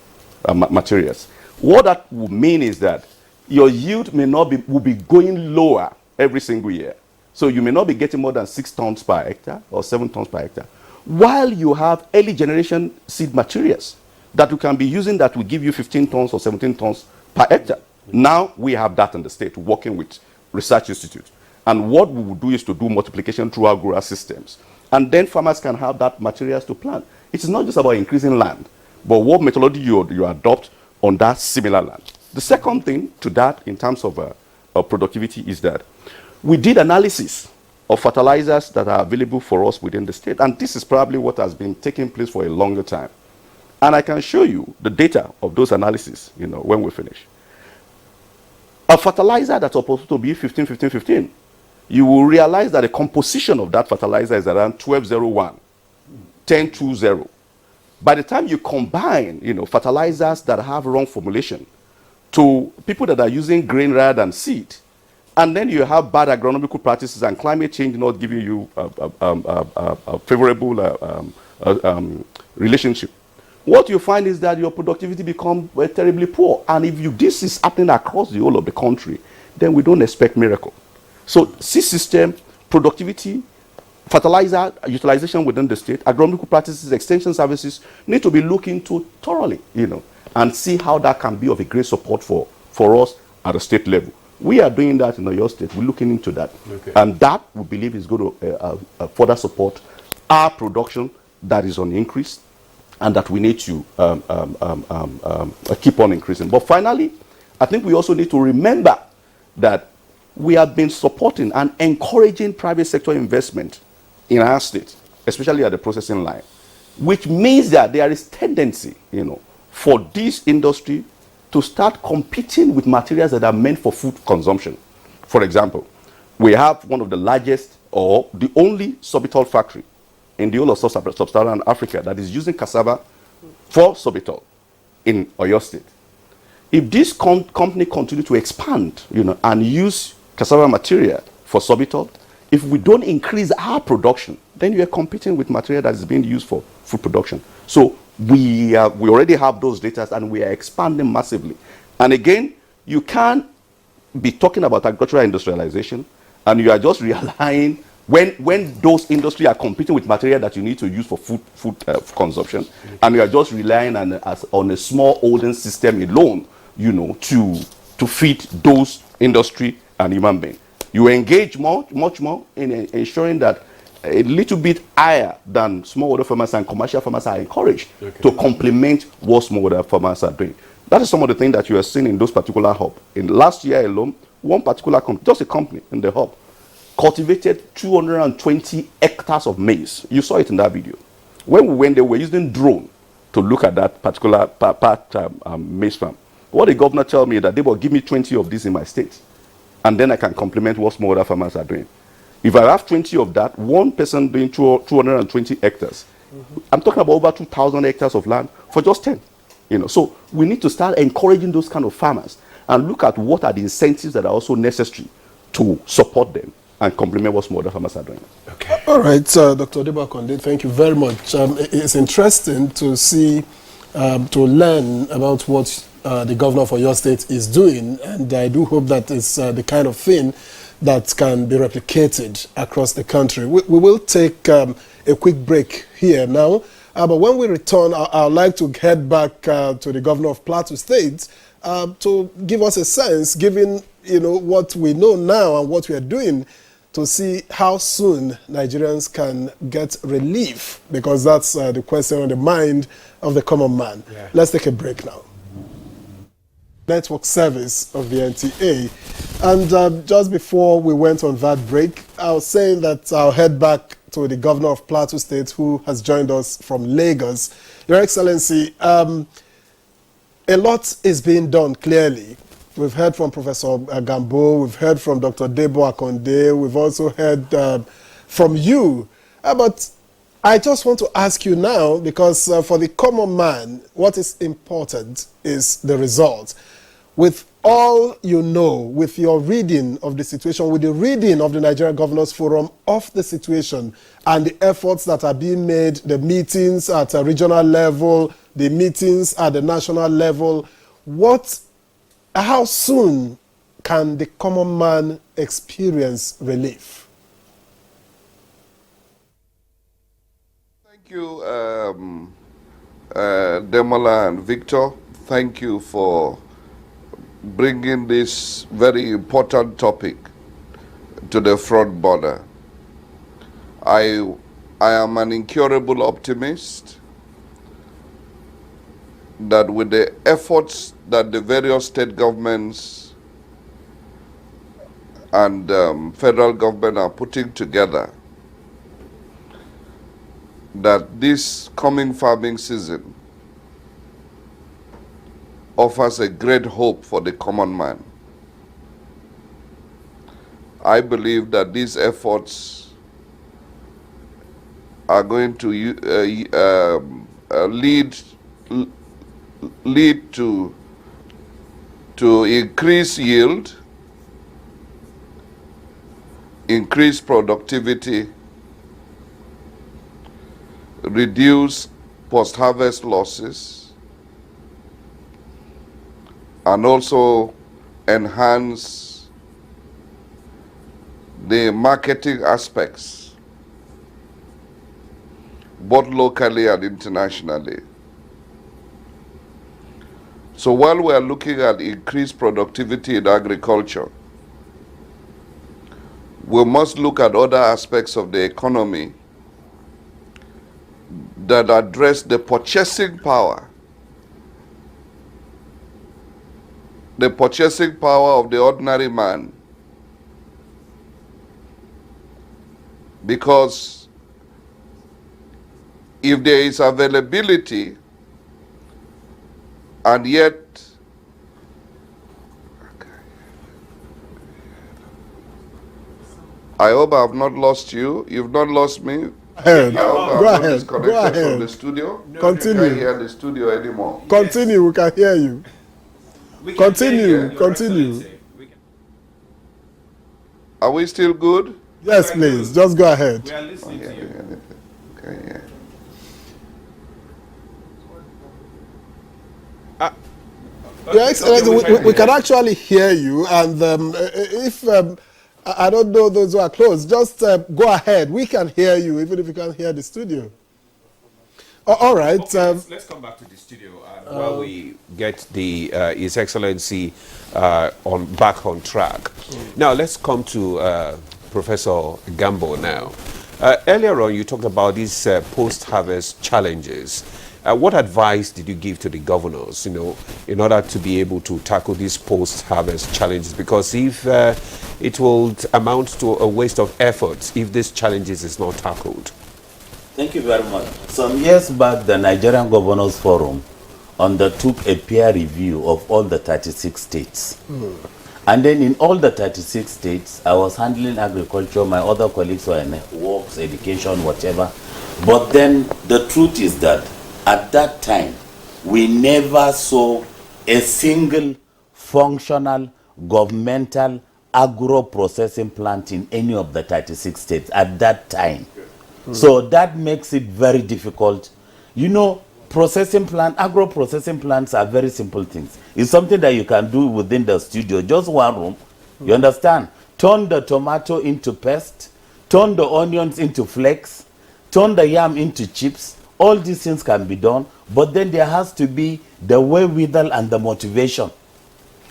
materials. What that would mean is that your yield will be going lower every single year. So you may not be getting more than 6 tons per hectare or 7 tons per hectare, while you have early generation seed materials that you can be using that will give you 15 tons or 17 tons per hectare. Now we have that in the state working with research institutes. And what we will do is to do multiplication through our grower systems. And then farmers can have that materials to plant. It's not just about increasing land, but what methodology you adopt on that similar land. The second thing to that in terms of productivity is that we did analysis of fertilizers that are available for us within the state. And this is probably what has been taking place for a longer time. And I can show you the data of those analyses, when we finish. A fertilizer that's supposed to be 15, 15, 15, you will realize that the composition of that fertilizer is around 1201, 1020. By the time you combine, fertilizers that have wrong formulation to people that are using grain rather than seed, and then you have bad agronomical practices and climate change not giving you a favorable relationship, what you find is that your productivity becomes terribly poor. And if this is happening across the whole of the country, then we don't expect miracle. So seed system, productivity, fertilizer utilization within the state, agronomical practices, extension services need to be looked into thoroughly, and see how that can be of a great support for us at the state level. We are doing that in Oyo State. We're looking into that. And that, we believe, is going to further support our production that is on the increase and that we need to keep on increasing. But finally, I think we also need to remember that we have been supporting and encouraging private sector investment in our state, especially at the processing line, which means that there is tendency, for this industry to start competing with materials that are meant for food consumption. For example, we have one of the largest or the only sorbitol factory in the whole of sub-Saharan Africa that is using cassava for sorbitol in Oyo State. If this company continue to expand, and use cassava material for sorbitol, if we don't increase our production, then we are competing with material that is being used for food production. So we already have those data and we are expanding massively. And again, you can't be talking about agricultural industrialization and you are just relying when those industries are competing with material that you need to use for food consumption, and you are just relying on a small holding system alone, to feed those industry and human beings. You engage much more in ensuring that a little bit higher than smallholder farmers and commercial farmers are encouraged to complement what smallholder farmers are doing. That is some of the things that you are seeing in those particular hubs. In last year alone, one particular company, just a company in the hub, cultivated 220 hectares of maize. You saw it in that video. When we went there, we were using drone to look at that particular maize farm. What the governor told me that they will give me 20 of these in my state, and then I can complement what small other farmers are doing. If I have 20 of that, one person doing 220 hectares, I'm talking about over 2,000 hectares of land for just 10. So we need to start encouraging those kind of farmers and look at what are the incentives that are also necessary to support them and complement what small other farmers are doing. Okay. All right, Dr. Odebakonde, thank you very much. It's interesting to see, to learn about what the governor of your state is doing, and I do hope that it's the kind of thing that can be replicated across the country. We will take a quick break here now, but when we return, I'd like to head back to the governor of Plateau State to give us a sense, given what we know now and what we are doing, to see how soon Nigerians can get relief, because that's the question on the mind of the common man. Yeah. Let's take a break now. Network service of the NTA. And just before we went on that break, I was saying that I'll head back to the governor of Plateau State, who has joined us from Lagos. Your Excellency, a lot is being done, clearly. We've heard from Professor Gambo, we've heard from Dr. Debo Akonde, we've also heard from you. But I just want to ask you now, because for the common man, what is important is the result. With all you know, with your reading of the situation, with the reading of the Nigerian Governors Forum of the situation and the efforts that are being made, the meetings at a regional level, the meetings at the national level, how soon can the common man experience relief? Thank you, Demola and Victor. Thank you for bringing this very important topic to the front border. I am an incurable optimist that with the efforts that the various state governments and federal government are putting together, that this coming farming season offers a great hope for the common man. I believe that these efforts are going to lead to increased yield, increased productivity, reduce post-harvest losses, and also enhance the marketing aspects, both locally and internationally. So while we are looking at increased productivity in agriculture, we must look at other aspects of the economy that address the purchasing power of the ordinary man. Because if there is availability and yet I hope I have not lost you. You've not lost me. Ahead. I hope I Go have not ahead. Go disconnected from the ahead. studio. Continue. You can't hear the studio anymore. Continue. We can hear you. We can Continue, hear you, Your continue. Excellency. Are we still good? Yes, please. Just go ahead. We are listening to you. Okay, yeah. Your Excellency, okay, we can actually hear you, and if I don't know those who are close, just go ahead. We can hear you, even if you can't hear the studio. All right. Okay, let's come back to the studio while we get the His Excellency back on track. Now let's come to Professor Gambo now. Earlier on, you talked about these post-harvest challenges. What advice did you give to the governors, in order to be able to tackle these post-harvest challenges? Because if it will amount to a waste of effort if these challenges is not tackled. Thank you very much. Some years back, the Nigerian Governors Forum undertook a peer review of all the 36 states. And then in all the 36 states, I was handling agriculture, my other colleagues were in works, education, whatever. But then the truth is that at that time, we never saw a single functional governmental agro-processing plant in any of the 36 states at that time. So that makes it very difficult. Agro-processing plants are very simple things. It's something that you can do within the studio, just one room. You understand? Turn the tomato into paste, turn the onions into flakes, turn the yam into chips. All these things can be done, but then there has to be the wherewithal and the motivation.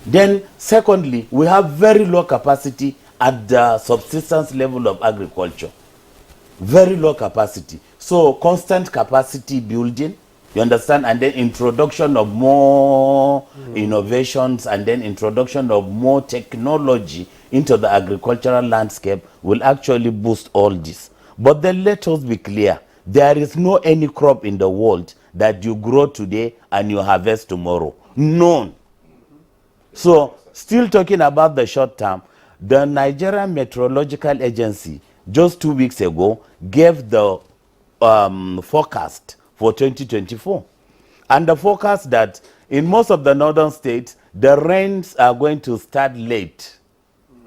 Then, secondly, we have very low capacity at the subsistence level of agriculture. Very low capacity. So, constant capacity building, you understand, and then introduction of more innovations, and then introduction of more technology into the agricultural landscape will actually boost all this. But then let us be clear. There is no any crop in the world that you grow today and you harvest tomorrow. None. So, still talking about the short term, the Nigerian Meteorological Agency just 2 weeks ago gave the forecast for 2024. And the forecast that in most of the northern states, the rains are going to start late.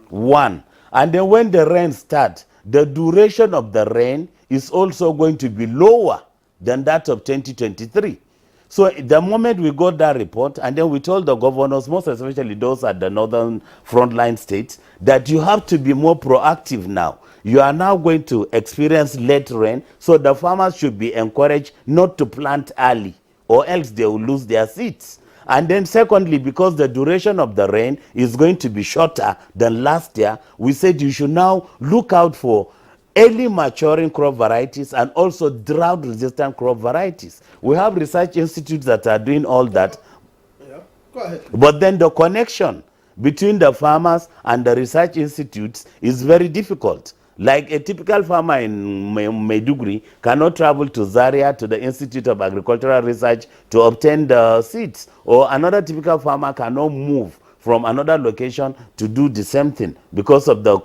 One. And then when the rain starts, the duration of the rain is also going to be lower than that of 2023. So the moment we got that report, and then we told the governors, most especially those at the northern frontline states, that you have to be more proactive now. You are now going to experience late rain, so the farmers should be encouraged not to plant early, or else they will lose their seeds. And then secondly, because the duration of the rain is going to be shorter than last year, we said you should now look out for early maturing crop varieties and also drought-resistant crop varieties. We have research institutes that are doing all that. Yeah. Go ahead. But then the connection between the farmers and the research institutes is very difficult. Like a typical farmer in Maiduguri cannot travel to Zaria to the Institute of Agricultural Research to obtain the seeds. Or another typical farmer cannot move from another location to do the same thing because of the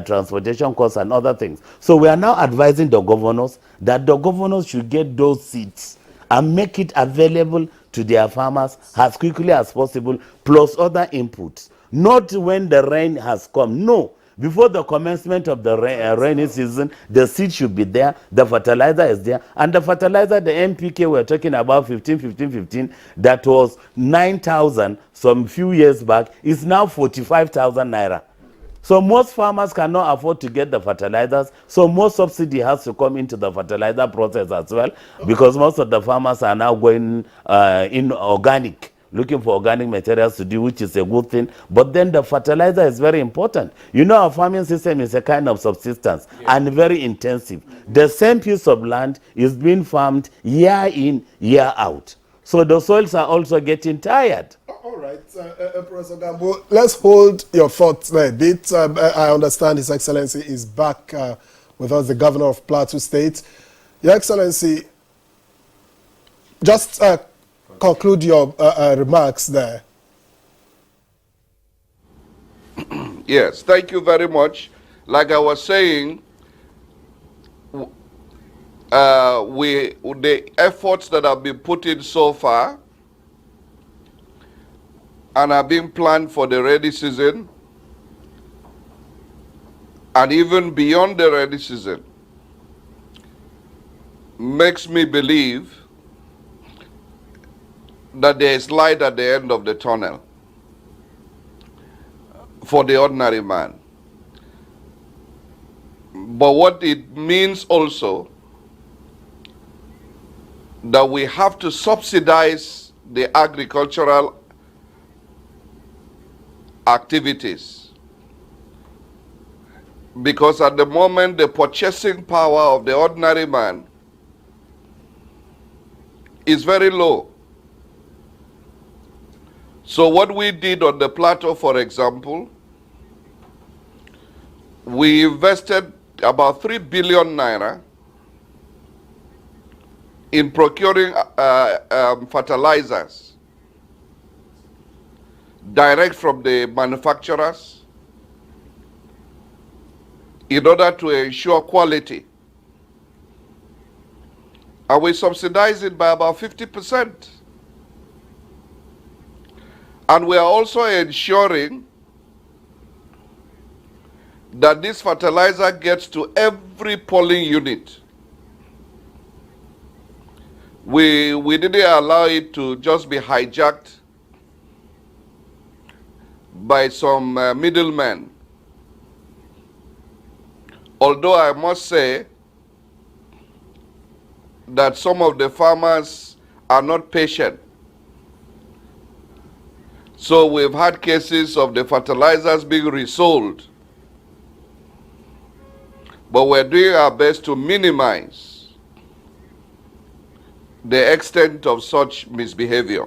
transportation costs and other things. So we are now advising the governors that the governors should get those seeds and make it available to their farmers as quickly as possible, plus other inputs. Not when the rain has come. No. Before the commencement of the rainy season, the seed should be there, the fertilizer is there, and the fertilizer, the NPK we're talking about, 15, that was 9,000 some few years back, is now 45,000 naira. So most farmers cannot afford to get the fertilizers, so more subsidy has to come into the fertilizer process as well, because most of the farmers are now going in organic, looking for organic materials to do, which is a good thing. But then the fertilizer is very important. Our farming system is a kind of subsistence and very intensive. The same piece of land is being farmed year in, year out. So the soils are also getting tired. All right, Professor Gambo, let's hold your thoughts there a bit. I understand His Excellency is back with us, the Governor of Plateau State. Your Excellency, just conclude your remarks there. Yes, thank you very much. like I was saying, the efforts that have been put in so far and are being planned for the rainy season and even beyond the rainy season makes me believe that there is light at the end of the tunnel for the ordinary man. But what it means also that we have to subsidize the agricultural activities, because at the moment the purchasing power of the ordinary man is very low. So what we did on the plateau, for example, we invested about 3 billion naira in procuring fertilizers direct from the manufacturers in order to ensure quality. And we subsidize it by about 50%. And we are also ensuring that this fertilizer gets to every polling unit. We didn't allow it to just be hijacked by some middlemen. Although I must say that some of the farmers are not patient. So we've had cases of the fertilizers being resold. But we're doing our best to minimize the extent of such misbehavior.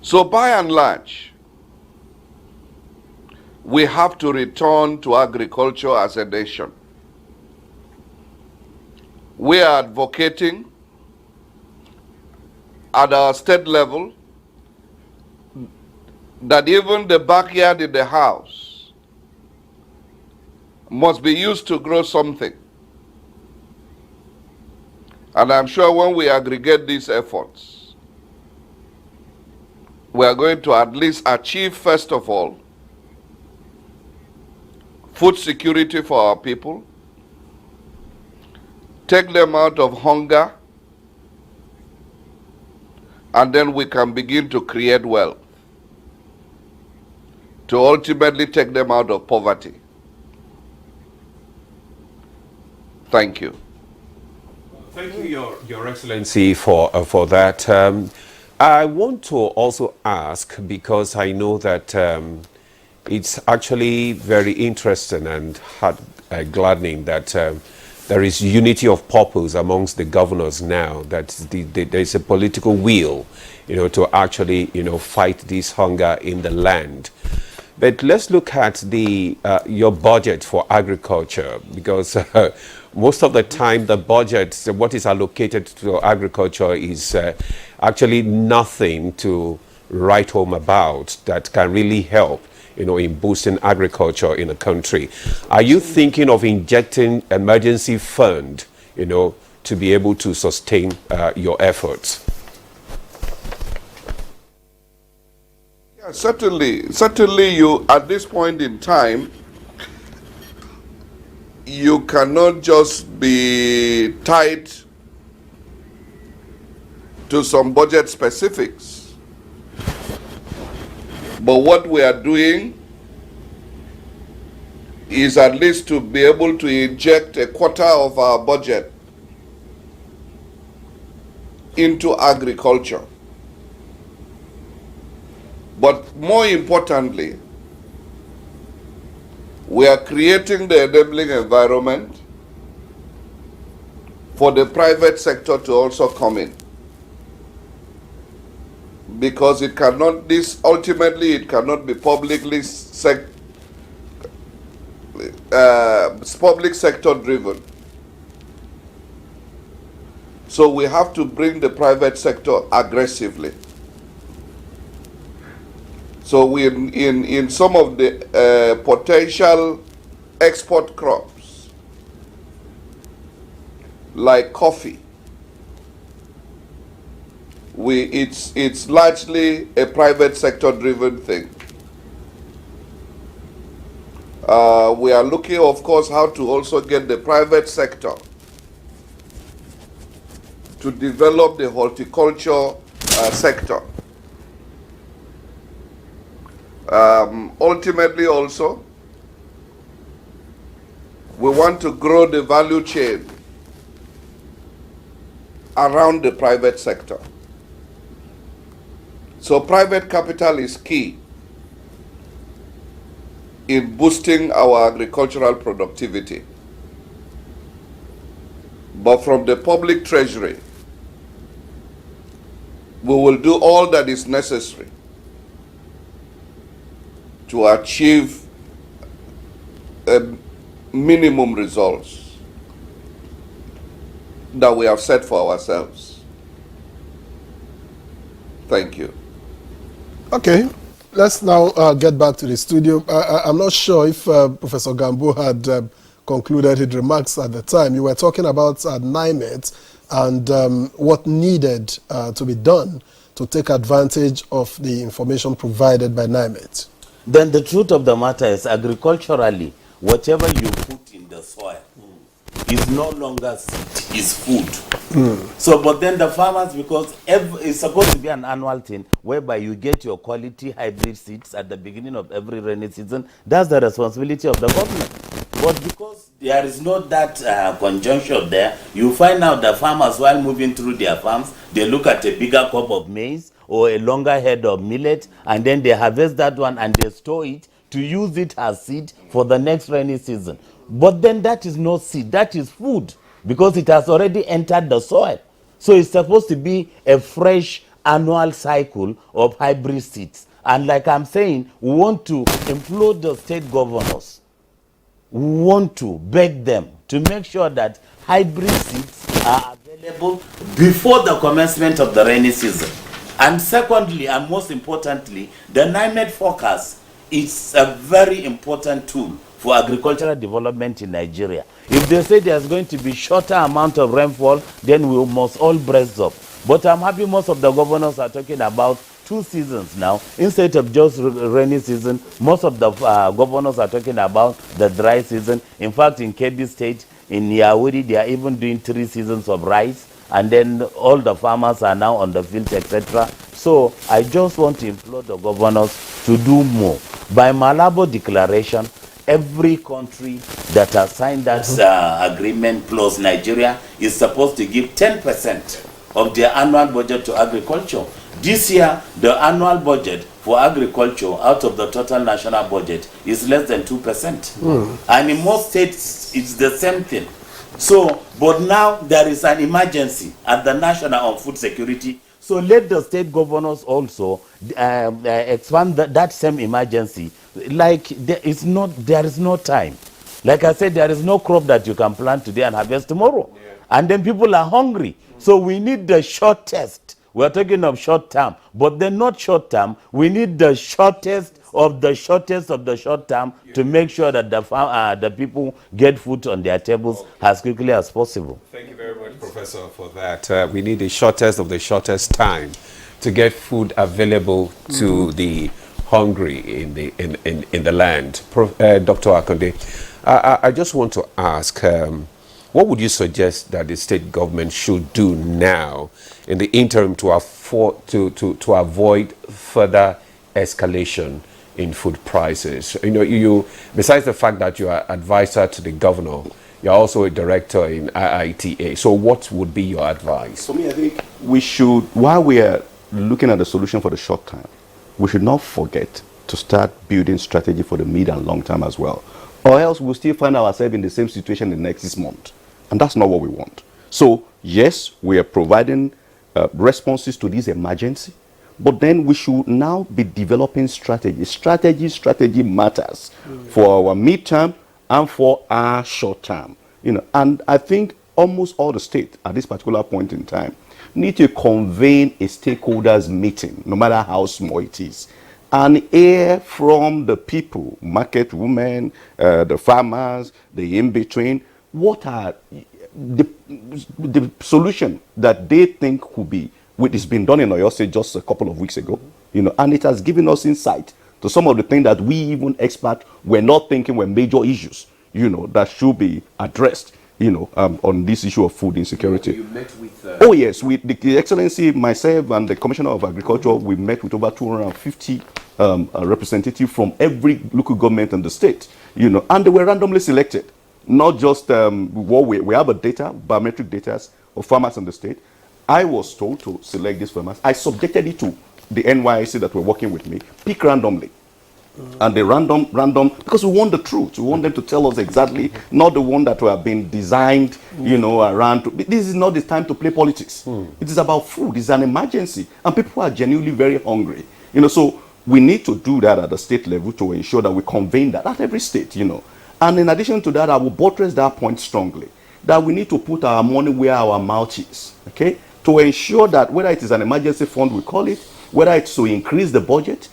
So by and large, we have to return to agriculture as a nation. We are advocating at our state level that even the backyard in the house must be used to grow something. And I'm sure when we aggregate these efforts, we are going to at least achieve, first of all, food security for our people, take them out of hunger, and then we can begin to create wealth to ultimately take them out of poverty. Thank you. Thank you, Your Excellency, for that. I want to also ask, because I know that it's actually very interesting and gladdening that there is unity of purpose amongst the governors now, that there's a political will, to actually, fight this hunger in the land. But let's look at your budget for agriculture, because most of the time the budget, what is allocated to agriculture is actually nothing to write home about that can really help, in boosting agriculture in the country. Are you thinking of injecting emergency fund, to be able to sustain your efforts? Yeah, certainly you, at this point in time, you cannot just be tied to some budget specifics. But what we are doing is at least to be able to inject a quarter of our budget into agriculture. But more importantly, we are creating the enabling environment for the private sector to also come in. Because it cannot, ultimately it cannot be public sector driven. So we have to bring the private sector aggressively. So we in some of the potential export crops, like coffee, it's largely a private sector driven thing. We are looking, of course, how to also get the private sector to develop the horticulture sector. Ultimately also, we want to grow the value chain around the private sector. So private capital is key in boosting our agricultural productivity. But from the public treasury, we will do all that is necessary to achieve minimum results that we have set for ourselves. Thank you. Okay, let's now get back to the studio. I'm not sure if Professor Gambo had concluded his remarks at the time. You were talking about NIMET and what needed to be done to take advantage of the information provided by NIMET. Then the truth of the matter is, agriculturally, whatever you put in the soil is no longer seed, is food. So, but then the farmers, because it's supposed to be an annual thing whereby you get your quality hybrid seeds at the beginning of every rainy season, that's the responsibility of the government. But because there is not that conjunction there, you find out the farmers, while moving through their farms, they look at a bigger crop of maize or a longer head of millet, and then they harvest that one and they store it to use it as seed for the next rainy season. But then that is not seed, that is food, because it has already entered the soil. So it's supposed to be a fresh annual cycle of hybrid seeds. And like I'm saying, we want to implore the state governors, we want to beg them to make sure that hybrid seeds are available before the commencement of the rainy season. And secondly, and most importantly, the NIMET forecast is a very important tool for agricultural development in Nigeria. If they say there's going to be shorter amount of rainfall, then we must all brace up. But I'm happy most of the governors are talking about 2 seasons now. Instead of just rainy season, most of the governors are talking about the dry season. In fact, in Kebbi State, in Yaouri, they are even doing 3 seasons of rice. And then all the farmers are now on the field, etc. So I just want to implore the governors to do more. By Malabo Declaration, every country that has signed that agreement plus Nigeria is supposed to give 10% of their annual budget to agriculture. This year, the annual budget for agriculture out of the total national budget is less than 2%. And in most states, it's the same thing. So, but now there is an emergency at the National on Food Security. So let the state governors also expand that same emergency. Like there is no time. Like I said, there is no crop that you can plant today and harvest tomorrow. Yeah. And then people are hungry. So we need the shortest. We're talking of short term, but then not short term. We need the shortest of the shortest of the short term to make sure that the people get food on their tables as quickly as possible. Thank you very much, Professor, for that. We need the shortest of the shortest time to get food available to the hungry in the land. Dr. Akonde, I just want to ask, what would you suggest that the state government should do now in the interim to avoid further escalation in food prices? You know, you besides the fact that you are advisor to the governor, you're also a director in IITA. So what would be your advice? For me, I think we should, while we are looking at the solution for the short term, we should not forget to start building strategy for the mid and long term as well. Or else we'll still find ourselves in the same situation in the next 6 months. And that's not what we want. So, yes, we are providing responses to this emergency, but then we should now be developing strategy. Strategy matters for our midterm and for our short term. You know, and I think almost all the states at this particular point in time need to convene a stakeholders meeting, no matter how small it is, and hear from the people, market women, the farmers, the in-between, what are the solution that they think could be, which has been done in Oyo State just a couple of weeks ago, and it has given us insight to some of the things that we even experts were not thinking were major issues, that should be addressed, on this issue of food insecurity. You met with... Oh yes, with the Excellency, myself and the Commissioner of Agriculture, we met with over 250 representatives from every local government in the state, and they were randomly selected. Not just what we have biometric data of farmers in the state. I was told to select these farmers. I subjected it to the NYC that were working with me, pick randomly. And the random, because we want the truth. We want them to tell us exactly, not the one that have been designed, around. This is not the time to play politics. It is about food. It's an emergency. And people are genuinely very hungry. So we need to do that at the state level to ensure that we convene that at every state, And in addition to that, I will buttress that point strongly, that we need to put our money where our mouth is, okay? To ensure that whether it is an emergency fund, we call it, whether it's to increase the budget,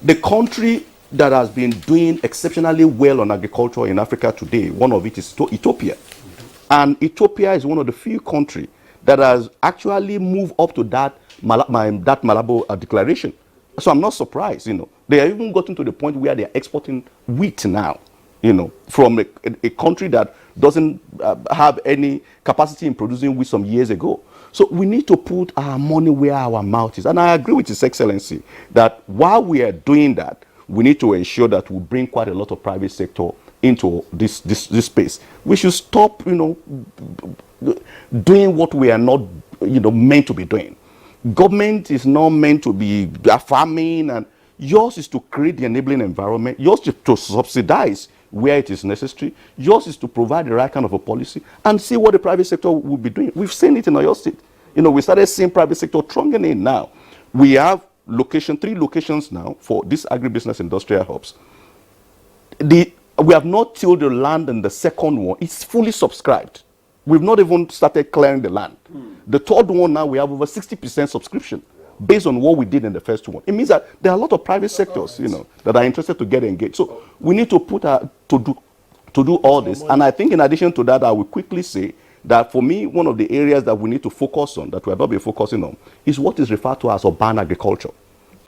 the country that has been doing exceptionally well on agriculture in Africa today, one of it is Ethiopia. And Ethiopia is one of the few countries that has actually moved up to that Malabo declaration. So I'm not surprised, They have even gotten to the point where they are exporting wheat now, from a country that doesn't have any capacity in producing wheat some years ago. So we need to put our money where our mouth is. And I agree with His Excellency that while we are doing that, we need to ensure that we bring quite a lot of private sector into this space. We should stop, doing what we are not, meant to be doing. Government is not meant to be farming, and yours is to create the enabling environment. Yours is to subsidize where it is necessary. Yours is to provide the right kind of a policy and see what the private sector will be doing. We've seen it in Oyo State. We started seeing private sector thronging in now. We have 3 locations now for these agribusiness industrial hubs. We have not tilled the land in the second one. It's fully subscribed. We've not even started clearing the land. The third one now, we have over 60% subscription based on what we did in the first one. It means that there are a lot of private sectors, that are interested to get engaged. So we need to put to do all this. And I think in addition to that, I will quickly say that for me, one of the areas that we need to focus on, that we have not been focusing on, is what is referred to as urban agriculture.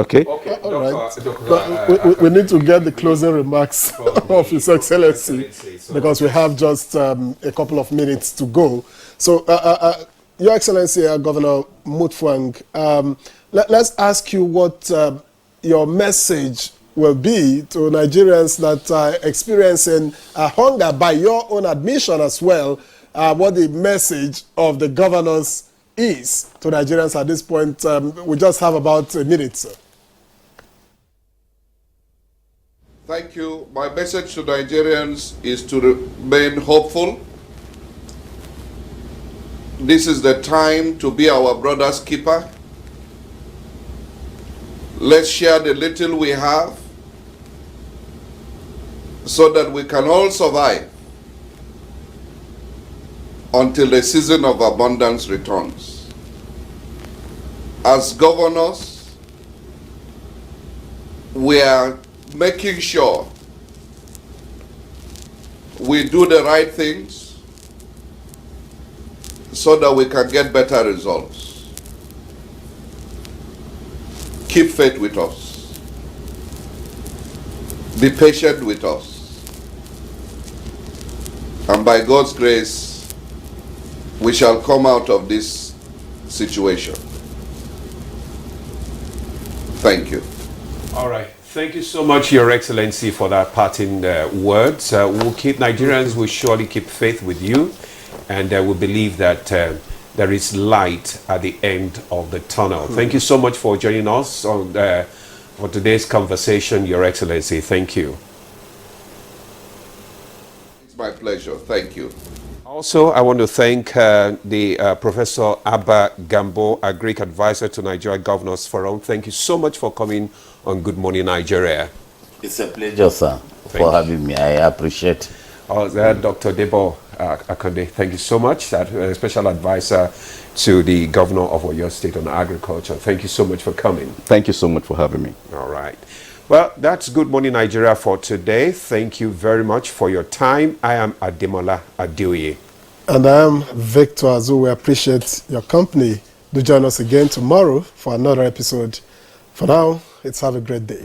Okay? All right. We need to get the closing remarks of His Excellency, because we have just a couple of minutes to go. So, Your Excellency, Governor Mutfwang, let's ask you what your message will be to Nigerians that are experiencing hunger, by your own admission as well, what the message of the governors is to Nigerians at this point. We just have about a minute, sir. Thank you. My message to Nigerians is to remain hopeful. This is the time to be our brother's keeper. Let's share the little we have so that we can all survive until the season of abundance returns. As governors, we are making sure we do the right things so that we can get better results. Keep faith with us. Be patient with us. And by God's grace, we shall come out of this situation. Thank you. All right. Thank you so much, Your Excellency, for that parting words. We'll keep Nigerians will surely keep faith with you, and we believe that there is light at the end of the tunnel. Thank you so much for joining us on for today's conversation, Your Excellency. Thank you. It's my pleasure. Thank you. Also, I want to thank the Professor Abba Gambo, a Greek advisor to Nigeria Governors Forum. Thank you so much for coming on Good Morning Nigeria. It's a pleasure, sir, for having me. I appreciate it. Dr. Debo, Akande, thank you so much. Special advisor to the governor of Oyo State on agriculture. Thank you so much for coming. Thank you so much for having me. All right. Well, that's Good Morning Nigeria for today. Thank you very much for your time. I am Ademola Adeoye. And I am Victor Azu. We appreciate your company. Do join us again tomorrow for another episode. For now, have a great day.